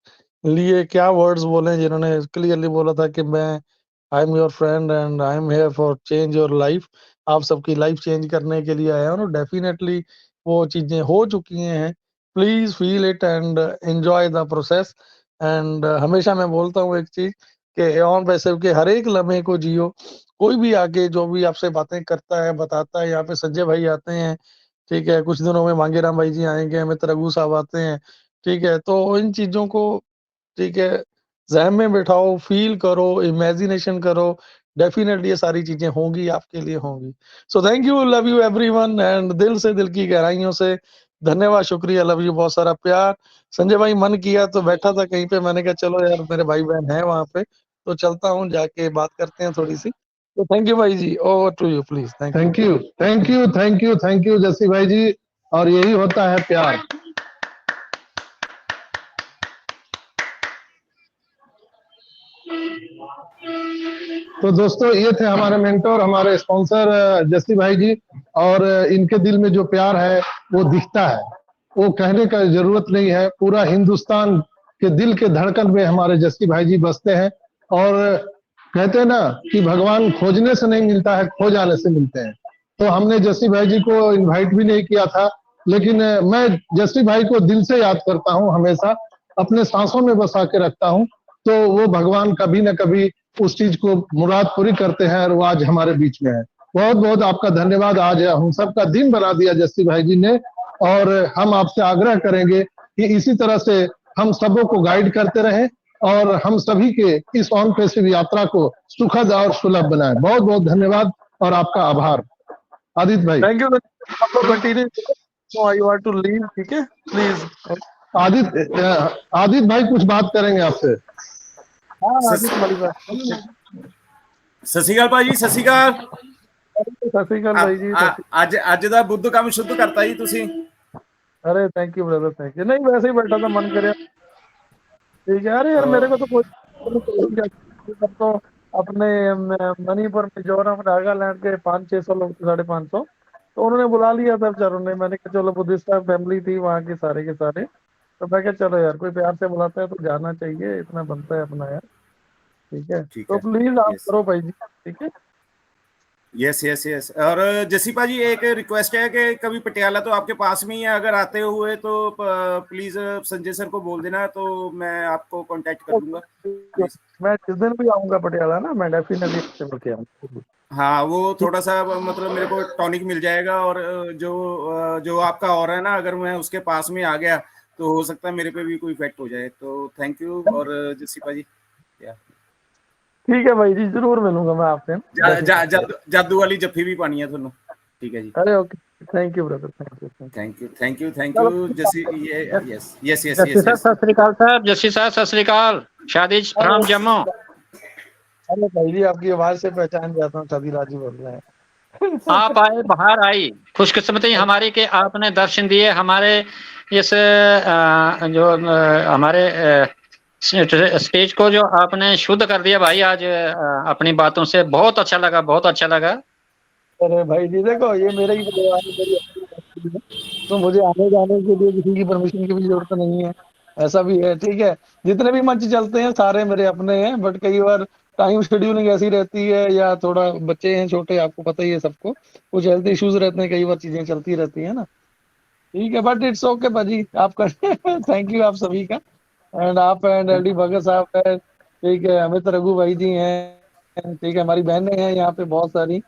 लिए क्या वर्ड्स बोले जिन्होंने क्लियरली बोला था कि मैं, I am your friend and I am here for change your life, आप सबकी लाइफ चेंज करने के लिए आया हूँ। और डेफिनेटली वो चीजें हो चुकी हैं। Please feel it and enjoy the process. And हमेशा मैं बोलता हूँ एक चीज कि ऑन पैसिव के हर एक लम्हे को जियो। कोई भी आके जो भी आपसे बातें करता है, बताता है, यहाँ पे संजय भाई आते हैं, ठीक है, कुछ दिनों में मांगेराम भाई जी आएंगे, मित्र रघु साहब आते हैं, ठीक है। तो इन चीजों को, ठीक है, ज़हन में बिठाओ, फ़ील करो, इमेजिनेशन करो, डेफ़िनेटली ये सारी चीज़ें होंगी, आपके लिए होंगी। So thank you, love you everyone and दिल से, दिल की गहराइयों से धन्यवाद, शुक्रिया, लव यू, बहुत सारा प्यार। संजय भाई मन किया तो बैठा था कहीं पे, मैंने कहा चलो यार मेरे भाई-बहन हैं वहाँ पे, तो चलता हूँ, जाके बात करते हैं थोड़ी-सी। तो थैंक यू भाई जी, over to you please. Thank you. Thank you Jassi भाई जी। और यही होता है प्यार। तो दोस्तों, ये थे हमारे मेंटोर, हमारे स्पॉन्सर जस्सी भाई जी। और इनके दिल में जो प्यार है वो दिखता है, वो कहने का जरूरत नहीं है। पूरा हिंदुस्तान के दिल के धड़कन में हमारे जस्सी भाई जी बसते हैं। और कहते हैं ना कि भगवान खोजने से नहीं मिलता है, खो जाने से मिलते हैं। तो हमने जस्सी भाई जी को इनवाइट भी नहीं किया था, लेकिन मैं जस्सी भाई को दिल से याद करता हूँ, हमेशा अपने सांसों में बसा के रखता हूँ। तो वो भगवान कभी न कभी उस चीज को मुराद पूरी करते हैं और वो आज हमारे बीच में है। बहुत बहुत आपका धन्यवाद, आज हम सबका दिन बना दिया जस्सी भाई जी ने। और हम आपसे आग्रह करेंगे कि इसी तरह से हम सबों को गाइड करते रहें और हम सभी के इस ऑन पैसिव यात्रा को सुखद और सुलभ बनाएं। बहुत बहुत धन्यवाद और आपका आभार। आदित्य भाई। Thank you. आप लोग continue, I want to leave, ठीक है प्लीज। आदित्य भाई कुछ बात करेंगे आपसे। हाँ आदित्य वाली बात। सत श्री अकाल भाजी, सत श्री अकाल। सत श्री अकाल भाई जी। ਅੱਜ ਦਾ ਬੁੱਧ ਕੰਮ ਸ਼ੁੱਧ ਕਰਤਾ ਜੀ ਤੁਸੀਂ। अरे thank you brother, thank you. नहीं वैसे ही बैठा था, मन करे ठीक है। अरे यार मेरे को तो कोई तो अपने मणिपुर, मिजोरम, नागालैंड के 500-600 लोग थे, 550, तो उन्होंने बुला लिया था बेचारों ने। मैंने कहा चलो, बुद्धिस्ट फैमिली थी वहाँ के सारे के सारे, तो मैं कहा चलो यार कोई प्यार से बुलाता है तो जाना चाहिए, इतना बनता है अपना यार, ठीक है। तो प्लीज आप करो भाई जी, ठीक है। Yes yes yes. और जसी भाजी एक रिक्वेस्ट है कि कभी पटियाला तो आपके पास में ही है, अगर आते हुए तो प्लीज संजय सर को बोल देना, तो मैं आपको कांटेक्ट कर दूंगा। मैं जिस दिन भी आऊंगा पटियाला ना, मैं डेफिनेटली चल के आऊंगा। हाँ, वो थोड़ा सा मतलब मेरे को टॉनिक मिल जाएगा, और जो आपका और है ना, अगर मैं उसके पास में आ गया तो हो सकता है मेरे पे भी कोई इफेक्ट हो जाए। तो थैंक यू। और जसी भाजी ठीक है भाई जी, जरूर मिलूंगा मैं आपसे। जादू वाली जफ्फी भी पानी है थोनों, ठीक है जी। अरे okay, thank you brother, thank you thank you thank you thank you जसी। ये यस यस यस जस्सी साहब सत श्री अकाल साहब, जस्सी साहब सत श्री अकाल, शादिज फ्रॉम जम्मू। अरे भाई जी आपकी आवाज से पहचान जाता हूँ, शादी राजू बोल रहे हैं। आप आए, बाहर आई, खुशकिस्मती हमारी कि आपने दर्शन दिए हमारे इस जो हमारे स्टेज को, जो आपने शुद्ध कर दिया भाई आज अपनी बातों से। बहुत अच्छा लगा, बहुत अच्छा लगा। अरे भाई जी देखो, ये मेरे ही तो मुझे आने जाने के लिए किसी की परमिशन की भी जरूरत नहीं है, ऐसा भी है, ठीक है। जितने भी मंच चलते हैं सारे मेरे अपने हैं, बट कई बार टाइम शेड्यूलिंग ऐसी रहती है, या थोड़ा बच्चे हैं छोटे, आपको पता ही है सबको, कुछ हेल्थ इश्यूज रहते हैं, कई बार चीजें चलती रहती है ना, ठीक है। बट इट्स ओके भाजी, आपका थैंक यू आप सभी का। एंड आप एंड एलडी भगत साहब है, ठीक है, अमित रघु भाई जी हैं, ठीक है, हमारी बहनें हैं यहाँ पे बहुत सारी,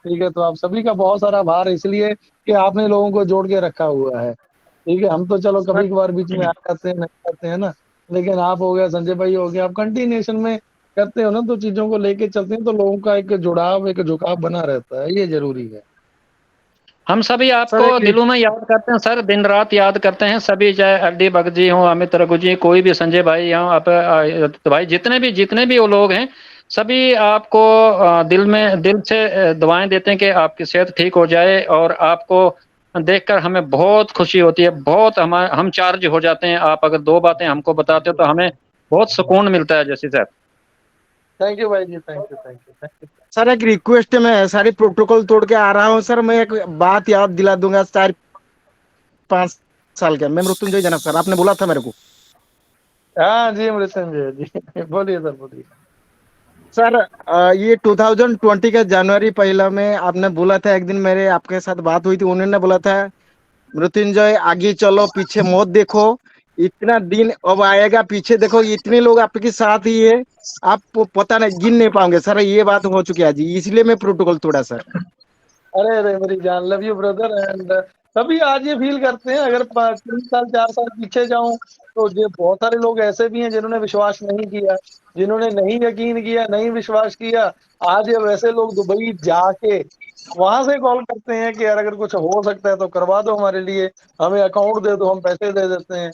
ठीक है। तो आप सभी का बहुत सारा आभार, इसलिए कि आपने लोगों को जोड़ के रखा हुआ है, ठीक है। हम तो चलो कभी कभार बीच में आ जाते हैं, नहीं आते हैं ना, लेकिन आप हो गया, संजय भाई हो गया, आप कंटिन्यूएशन में करते हो ना, तो चीजों को लेके चलते हैं, तो लोगों का एक जुड़ाव, एक झुकाव बना रहता है, ये जरूरी है। हम सभी आपको दिलों में याद करते हैं सर, दिन रात याद करते हैं सभी, चाहे एलडी भगत जी हो, अमित रघु जी, कोई भी, संजय भाई हो, आप तो भाई जितने भी वो लोग हैं, सभी आपको दिल से दुआएं देते हैं कि आपकी सेहत ठीक हो जाए। और आपको देखकर हमें बहुत खुशी होती है, बहुत हम चार्ज हो जाते हैं। आप अगर 2 बातें हमको बताते हो तो हमें बहुत सुकून मिलता है जैसे सर। थैंक यू भाई जी, thank you thank you thank you. Sir एक रिक्वेस्ट है, मैं सारी प्रोटोकॉल तोड़ के आ रहा हूँ सर। मैं एक बात याद दिला दूंगा, 4-5 साल का मैं मृत्युंजय जनक सर, आपने बोला था मेरे को। हाँ जी मृत्युंजय जी, बोलिए सर, बोलिए सर। ये 2020 का जनवरी 1 में आपने बोला था, एक दिन मेरे आपके साथ बात हुई थी, उन्होंने बोला था मृत्युंजय आगे चलो पीछे मत देखो, इतना दिन अब आएगा, पीछे देखो, इतने लोग आपके साथ ही है, आप पता नहीं गिन नहीं पाओगे सर। ये बात हो चुकी है जी, इसलिए मैं प्रोटोकॉल तोड़ा सर। अरे अरे मेरी जान, लव यू ब्रदर। एंड सभी आज ये फील करते हैं, अगर 3 साल 4 साल पीछे जाऊं तो ये बहुत सारे लोग ऐसे भी हैं जिन्होंने विश्वास नहीं किया, जिन्होंने नहीं यकीन किया, नहीं विश्वास किया। आज ये वैसे लोग दुबई जाके वहां से कॉल करते हैं कि यार अगर कुछ हो सकता है तो करवा दो हमारे लिए, हमें अकाउंट दे दो, हम पैसे दे देते हैं।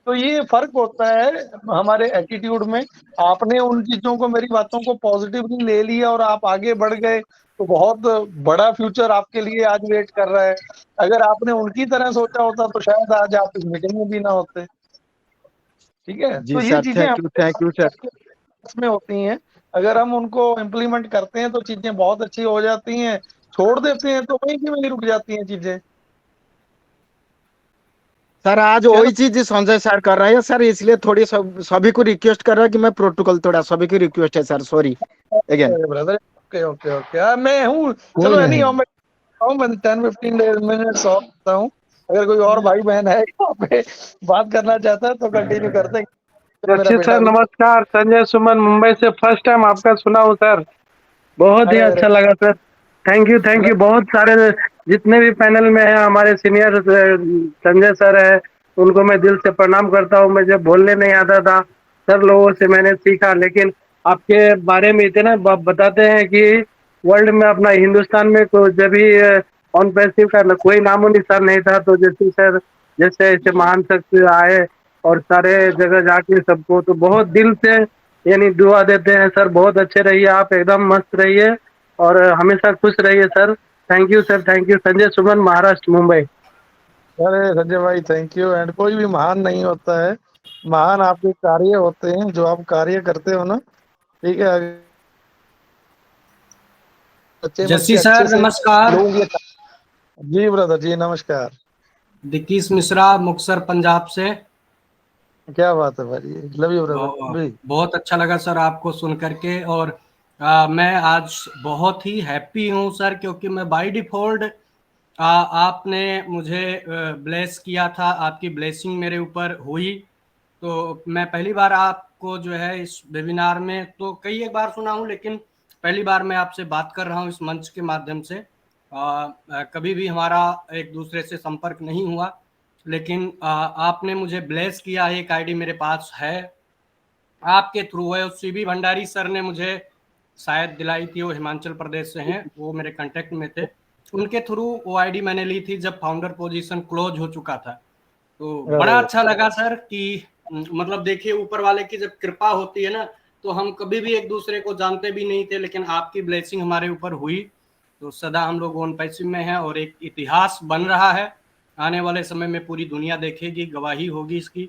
तो ये फर्क होता है हमारे एटीट्यूड में। आपने उन चीजों को, मेरी बातों को पॉजिटिवली ले लिया और आप आगे बढ़ गए, तो बहुत बड़ा फ्यूचर आपके लिए आज वेट कर रहा है। अगर आपने उनकी तरह सोचा होता तो शायद आज आप इस मीटिंग में भी ना होते, ठीक है। जी तो ये सर, चीजें थैंक यू सर। इसमें होती हैं, अगर हम उनको इम्प्लीमेंट करते हैं तो चीजें बहुत अच्छी हो जाती हैं, छोड़ देते हैं तो वहीं की वहीं रुक जाती हैं चीजें। सर आज वही चीज संजय सर कर रहे हैं सर, इसलिए थोड़ी सभी को रिक्वेस्ट कर रहा है कि मैं प्रोटोकॉल तोड़ा, सभी की रिक्वेस्ट है sir, sorry again. Brother okay okay okay, मैं हूँ, चलो नहीं हूँ, मैं 10-15 मिनट्स और करता हूँ। अगर कोई और भाई बहन है यहाँ पे बात करना चाहता है तो कंटिन्यू करते हैं। तो मेरा जस्सी बेटा सर भी नमस्कार, संजय सुमन मुंबई से फर्स्ट टाइम आपका सुना हूँ सर, बहुत ही अरे अरे अच्छा लगा सर। Thank you. बहुत सारे जितने भी पैनल में हैं हमारे सीनियर संजय सर है, उनको मैं दिल से प्रणाम करता हूँ। मुझे बोलने नहीं आता था, सर लोगों से मैंने सीखा, लेकिन आपके बारे में इतना बताते हैं कि वर्ल्ड में अपना हिंदुस्तान में तो जब भी ऑन पैसिव का कोई नामो निशान नहीं था, तो जैसे सर जैसे ऐसे महान शख्स आए और सारे जगह जाके सबको तो बहुत दिल से यानी दुआ देते हैं सर। बहुत अच्छे रहिए आप, एकदम मस्त रहिए और हमेशा खुश रहिए sir. Thank you sir, thank you. Sanjay Suman, Maharashtra, Mumbai. अरे संजय भाई थैंक यू। एंड कोई भी महान नहीं होता है, महान आपके कार्य होते हैं जो आप कार्य करते हो ना, ठीक है। बच्चे में जस्सी अच्छे अच्छे सर से नमस्कार। लोगों के। जी ब्रदर जी नमस्कार। दिकीश मिश्रा मुक्तसर पंजाब से। क्या बात है भाई, लव यू ब्रदर भी। बहुत अच्छा लगा सर आपको सुन करके, और मैं आज बहुत ही हैप्पी हूँ सर, क्योंकि मैं बाय डिफॉल्ट आपने मुझे ब्लेस किया था, आपकी ब्लेसिंग मेरे ऊपर हुई। तो मैं पहली बार आपको जो है इस वेबिनार में तो कई एक बार सुना हूँ, लेकिन पहली बार मैं आपसे बात कर रहा हूँ इस मंच के माध्यम से। कभी भी हमारा एक दूसरे से संपर्क नहीं हुआ, लेकिन आपने मुझे ब्लेस किया। एक आईडी मेरे पास है आपके थ्रू है, सीबी भंडारी सर ने मुझे शायद दिलाई थी, वो हिमाचल प्रदेश से हैं, वो मेरे कांटेक्ट में थे, उनके थ्रू वो आईडी मैंने ली थी जब फाउंडर पोजीशन क्लोज हो चुका था। तो बड़ा अच्छा लगा सर कि मतलब देखिए ऊपर वाले की जब कृपा होती है ना, तो हम कभी भी एक दूसरे को जानते भी नहीं थे, लेकिन आपकी ब्लेसिंग हमारे ऊपर हुई, तो सदा हम लोग ऑन पैसिव में हैं और एक इतिहास बन रहा है। आने वाले समय में पूरी दुनिया देखेगी, गवाही होगी इसकी।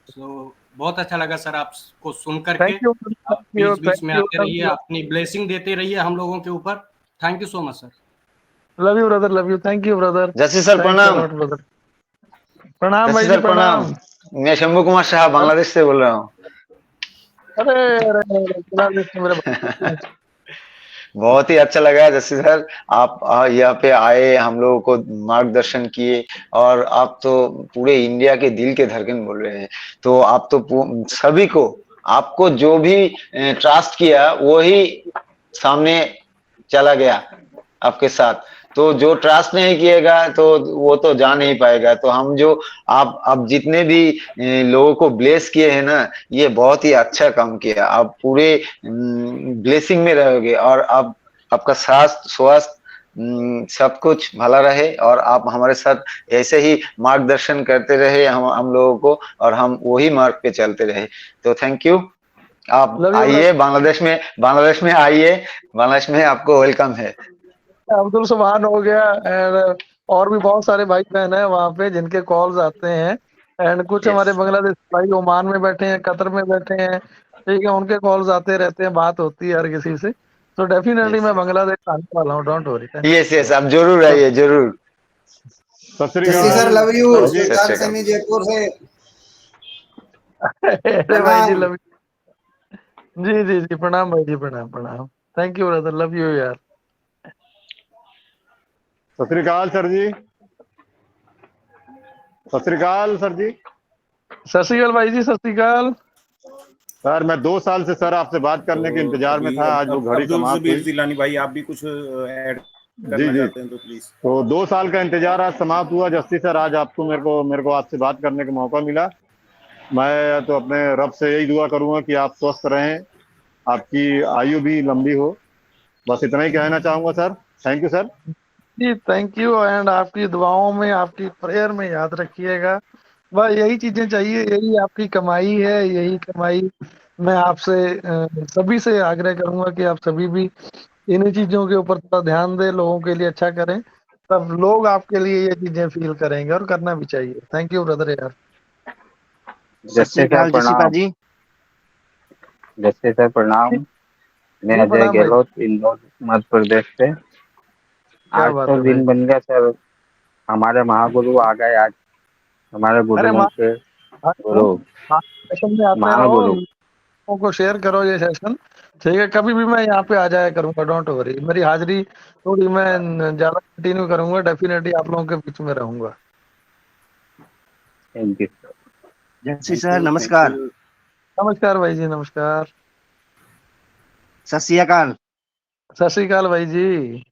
तो बहुत अच्छा लगा सर आपको सुन करके। थैंक यू आप बीच बीच में आते रहिए, अपनी ब्लेसिंग देते रहिए हम लोगों के ऊपर। Thank you so much sir. Love you brother, love you, thank you brother. Jassi sir प्रणाम। प्रणाम भाई जस्सी जी सर प्रणाम। मैं शंभू कुमार शाह बांग्लादेश से बोल रहा हूँ। अरे मेरे भाई। बहुत ही अच्छा लगा जस्सी सर, आप यहाँ पे आए, हम लोगों को मार्गदर्शन किए, और आप तो पूरे इंडिया के दिल के धड़कन बोल रहे हैं। तो आप तो सभी को, आपको जो भी ट्रस्ट किया वो ही सामने चला गया आपके साथ। तो जो ट्रस्ट नहीं किएगा तो वो तो जा नहीं पाएगा। तो हम जो आप अब जितने भी लोगों को ब्लेस किए हैं ना, ये बहुत ही अच्छा काम किया। आप पूरे ब्लेसिंग में रहोगे, और आप आपका स्वास्थ्य सब कुछ भला रहे, और आप हमारे साथ ऐसे ही मार्गदर्शन करते रहे हम लोगों को, और हम वही मार्ग पे चलते रहे। तो थैंक यू। आप आइए बांग्लादेश में आइए, बांग्लादेश में आपको वेलकम है। अब्दुल सुभान हो गया, एंड और भी बहुत सारे भाई बहन है वहाँ पे जिनके कॉल्स आते हैं, एंड कुछ हमारे बांग्लादेश भाई ओमान में बैठे हैं, कतर में बैठे हैं, ठीक है, उनके कॉल्स आते रहते हैं, बात होती है हर किसी से। तो डेफिनेटली मैं बांग्लादेश आने वाला हूँ, डोंट वरी। यस आप जरूर आइए, जरूर। Sir love you, Shrikant Saini Jaipur से। अरे भाई जी लव यू। जी जी जी प्रणाम भाई जी, प्रणाम प्रणाम। Thank you brother, love you यार। सत श्री अकाल सर जी। सत श्री अकाल सर जी। सत श्री अकाल भाई जी, सत श्री अकाल सर। मैं 2 साल से सर आपसे बात करने के इंतजार में था, आज वो घड़ी समाप्त हुई। जिलानी भाई आप भी कुछ ऐड जी जी चाहते हैं तो प्लीज। तो 2 साल का इंतजार आज समाप्त हुआ। जस्सी सर आज आपको मेरे को आपसे बात करने का मौका मिला। मैं तो अपने रब से यही दुआ करूंगा कि आप स्वस्थ रहें, आपकी आयु भी लंबी हो। बस इतना ही कहना चाहूंगा sir. Thank you sir ji, thank you. And आपकी दुआओं में, आपकी प्रेयर में याद रखिएगा, बस यही चीजें चाहिए, यही आपकी कमाई है, यही कमाई मैं आपसे सभी से आग्रह करूंगा कि आप सभी भी इन्हीं चीजों के ऊपर थोड़ा ध्यान दें, लोगों के लिए अच्छा करें, तब लोग आपके लिए ये चीजें फील करेंगे, और करना भी चाहिए। थैंक यू ब्रदर यार। जस्सी सर प्रणाम। जस्सी सर प्रणाम। मैं अजय गहलोत, इंदौर मध्य प्रदेश से। 800 दिन बन गया सर, हमारे महागुरु आ गए आज, हमारे गुरुओं के गुरु महागुरु को शेयर करो ये सेशन, ठीक है, कभी भी मैं यहाँ पे आ जाया करूंगा, डोंट वरी। मेरी हाजिरी थोड़ी मैं ज्यादा कंटिन्यू करूंगा, डेफिनेटली आप लोगों के बीच में रहूंगा। Thank you. जस्सी सर नमस्कार। नमस्कार भाई जी, नमस्कार। सत श्री अकाल। सत श्री अकाल भाई जी,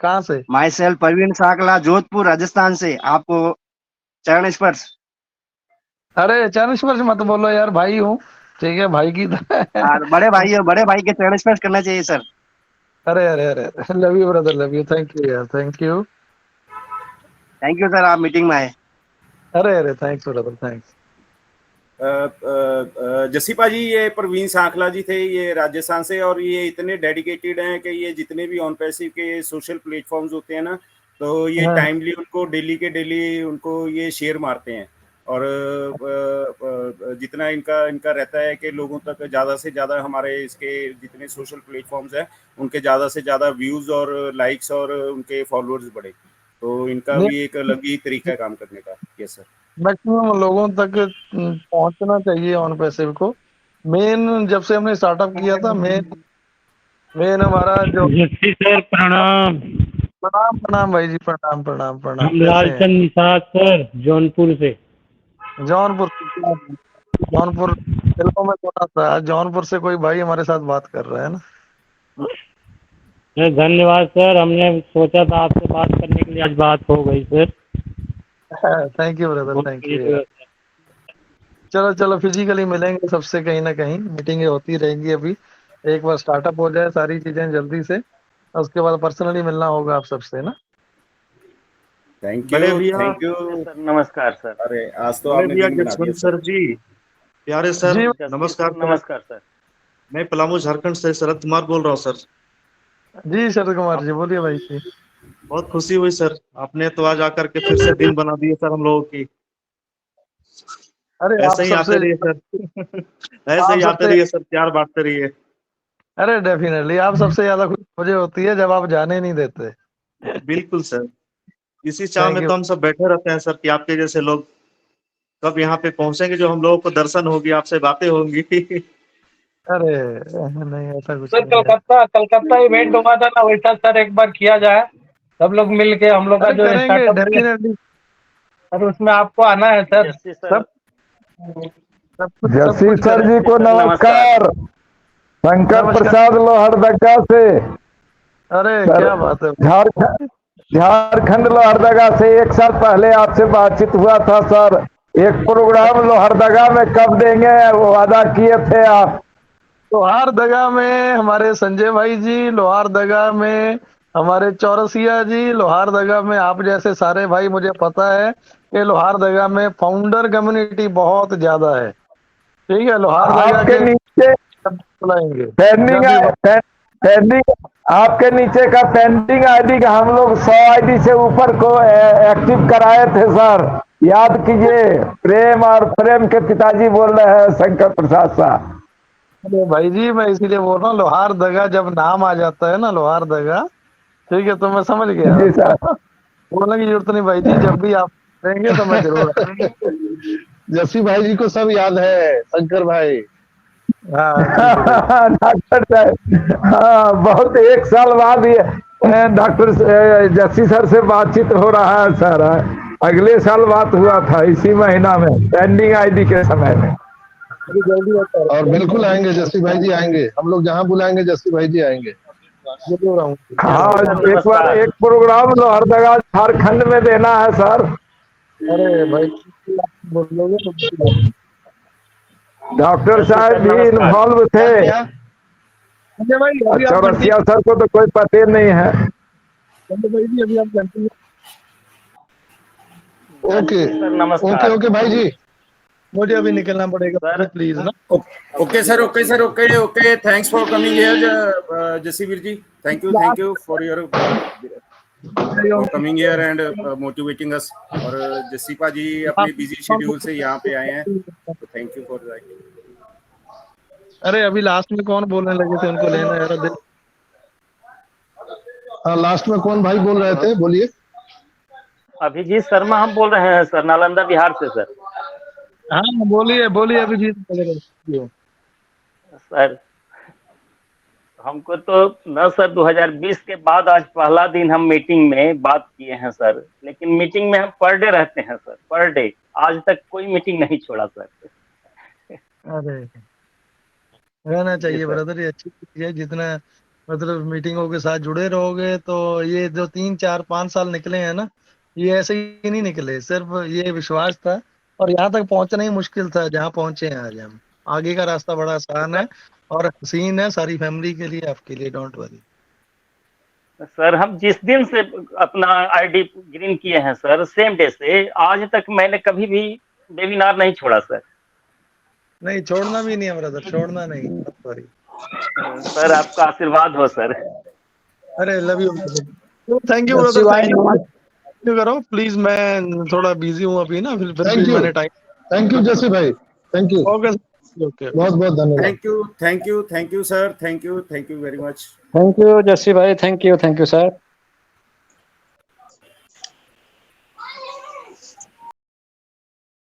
कहाँ से? माई सेल्फ परवीन साकला, जोधपुर राजस्थान से। आपको चरण स्पर्श। अरे चरण स्पर्श मत बोलो यार, भाई हूँ, ठीक है, भाई की बड़े भाई के चरण स्पर्श करना चाहिए सर। अरे अरे अरे, love you brother, love you, thank you यार, thank you. Thank you sir, आप मीटिंग में आए। अरे अरे, थैंक्स ब्रदर, थैंक्स। जस्सी पाजी, ये प्रवीण सांखला जी थे, ये राजस्थान से, और ये इतने डेडिकेटेड हैं कि ये जितने भी ऑन पैसिव के सोशल प्लेटफॉर्म्स होते हैं ना, तो ये टाइमली उनको डेली के डेली उनको ये शेयर मारते हैं। और जितना इनका रहता है कि लोगों तक ज़्यादा से ज़्यादा हमारे इसके जितने सोशल प्लेटफॉर्म्स हैं उनके ज़्यादा से ज़्यादा व्यूज़ और लाइक्स और उनके फॉलोअर्स बढ़े, तो इनका भी एक अलग ही तरीका है काम करने का। यस सर, मैक्सिमम लोगों तक पहुंचना चाहिए ऑन पैसिव को। मेन जब से हमने स्टार्टअप किया था, मेन हमारा जो सर प्रणाम। प्रणाम प्रणाम भाई जी, प्रणाम प्रणाम प्रणाम। हम लालचंद निषाद सर, जौनपुर से। जौनपुर फिल्मों में सुना था, जौनपुर से कोई भाई हमारे साथ बात कर रहा है ना। धन्यवाद सर, हमने सोचा था आपसे बात करने के लिए, आज बात हो गई sir. Thank you brother, thank you. चलो चलो, फिजिकली मिलेंगे सबसे कहीं ना कहीं, मीटिंगें होती रहेंगी। अभी एक बार स्टार्टअप हो जाए सारी चीजें जल्दी से, उसके बाद पर्सनली मिलना होगा आप सबसे ना। थैंक यू सर, नमस्कार सर। अरे आज तो आपने दिन बना दिया सर जी। प्यारे सर नमस्कार। नमस्कार सर, मैं पलामू झारखंड से शरद कुमार बोल रहा हूँ सर। जी शरद कुमार जी, बोलिए भाई जी। बहुत खुशी हुई सर, आपने तो आज आकर के फिर से दिन बना दिए सर हम लोगों की। अरे ऐसे ही आते रहिए सर, ऐसे ही आते रहिए सर, प्यार बांटते रहिए। अरे डेफिनेटली, आप सबसे ज्यादा खुशी मुझे होती है जब आप जाने नहीं देते। बिल्कुल सर, इसी चाह में तो हम सब बैठे रहते हैं सर कि आपके जैसे लोग कब यहाँ पे पहुंचेंगे, जो हम लोगों को दर्शन होगी, आपसे बातें होंगी। अरे नहीं, ऐसा कुछ सर कलकत्ता इवेंट हुआ था ना, वैसा सर एक बार किया जाए, सब लोग मिल के हम लोग का जो डेफिनेटली सर, उसमें आपको आना है सर। जस्सी सर जी को नमस्कार। शंकर प्रसाद लोहरदगा से। अरे क्या बात है। झारखंड लोहरदगा से 1 साल पहले आपसे बातचीत हुआ था सर। एक प्रोग्राम लोहरदगा में कब देंगे, वो वादा किए थे आप। लोहरदगा में हमारे संजय भाई जी, लोहरदगा में हमारे चौरसिया जी, लोहरदगा में आप जैसे सारे भाई, मुझे पता है कि लोहरदगा में फाउंडर कम्युनिटी बहुत ज्यादा है। ठीक है, लोहरदगा के नीचे पेंडिंग आपके नीचे का पेंडिंग आईडी का हम लोग 100 आईडी से ऊपर को एक्टिव कराए थे सर, याद कीजिए। प्रेम और प्रेम के पिताजी बोल रहे हैं, शंकर प्रसाद साहब। अरे भाई जी, मैं इसीलिए बोल रहा हूँ, लोहरदगा जब नाम आ जाता है ना, लोहरदगा, ठीक है, तो मैं समझ गया। बोलने की जरूरत नहीं भाई जी, जब भी आप रहेंगे तो मैं जरूर जस्सी भाई जी को सब याद है, शंकर भाई। डॉक्टर साहब, हाँ, बहुत 1 साल बाद ये डॉक्टर जस्सी सर से बातचीत हो रहा है सर। अगले साल बात हुआ था इसी महीना में, पेंडिंग आईडी के समय में। और बिल्कुल आएंगे जस्सी भाई जी, आएंगे। हम लोग जहाँ बुलाएंगे जस्सी भाई जी आएंगे। हाँ, एक बार एक प्रोग्राम लोहरदगा झारखंड में देना है सर। अरे भाई बोलोगे डॉक्टर साहब भी इन्वॉल्व थे। चौरसिया सर को तो कोई पता नहीं है। ओके ओके भाई जी, मुझे अभी निकलना पड़ेगा सर, प्लीज ना। Okay sir, okay, thanks for coming here Jassi Veer ji. Thank you for your coming here and motivating us. और जस्सी पाजी अपने बिजी शेड्यूल से यहाँ पे आए हैं, तो थैंक यू फॉर दैट। अरे अभी लास्ट में कौन बोलने लगे थे, उनको लेना यार। लास्ट में कौन भाई बोल रहे थे, बोलिए। अभिजीत शर्मा हम बोल रहे हैं सर, नालंदा बिहार से सर। हाँ बोलिए बोलिए अभिजीत सर। हमको तो न सर 2020 के बाद आज पहला दिन हम मीटिंग में बात किए हैं सर, लेकिन मीटिंग में हम पर डे रहते हैं सर, पर डे आज तक कोई मीटिंग नहीं छोड़ा सर। अरे रहना चाहिए ब्रदर, ये अच्छी चीज है। जितना मतलब मीटिंगों के साथ जुड़े रहोगे तो ये जो 3 4 5 साल निकले हैं ना, ये ऐसे ही नहीं निकले, सिर्फ ये विश्वास था और यहाँ तक पहुंचना ही मुश्किल था जहाँ पहुंचे हैं आज हम। आगे का रास्ता बड़ा आसान है और हसीन है सारी फैमिली के लिए, आपके लिए, डोंट वरी। सर हम जिस दिन से अपना आईडी ग्रीन किए हैं सर, सेम डे से आज तक मैंने कभी भी वेबिनार नहीं छोड़ा सर। नहीं छोड़ना भी नहीं है ब्रदर, छोड़ना नहीं, सॉरी सर आपका आशीर्वाद हो सर। अरे love you, thank you brother, thank you करो प्लीज, मैं थोड़ा बिजी हूँ अभी ना, फिर मैंने टाइम। थैंक यू जस्सी भाई, थैंक यू, ओके बहुत बहुत धन्यवाद। Thank you sir, thank you very much. Thank you Jassi भाई, थैंक यू सर।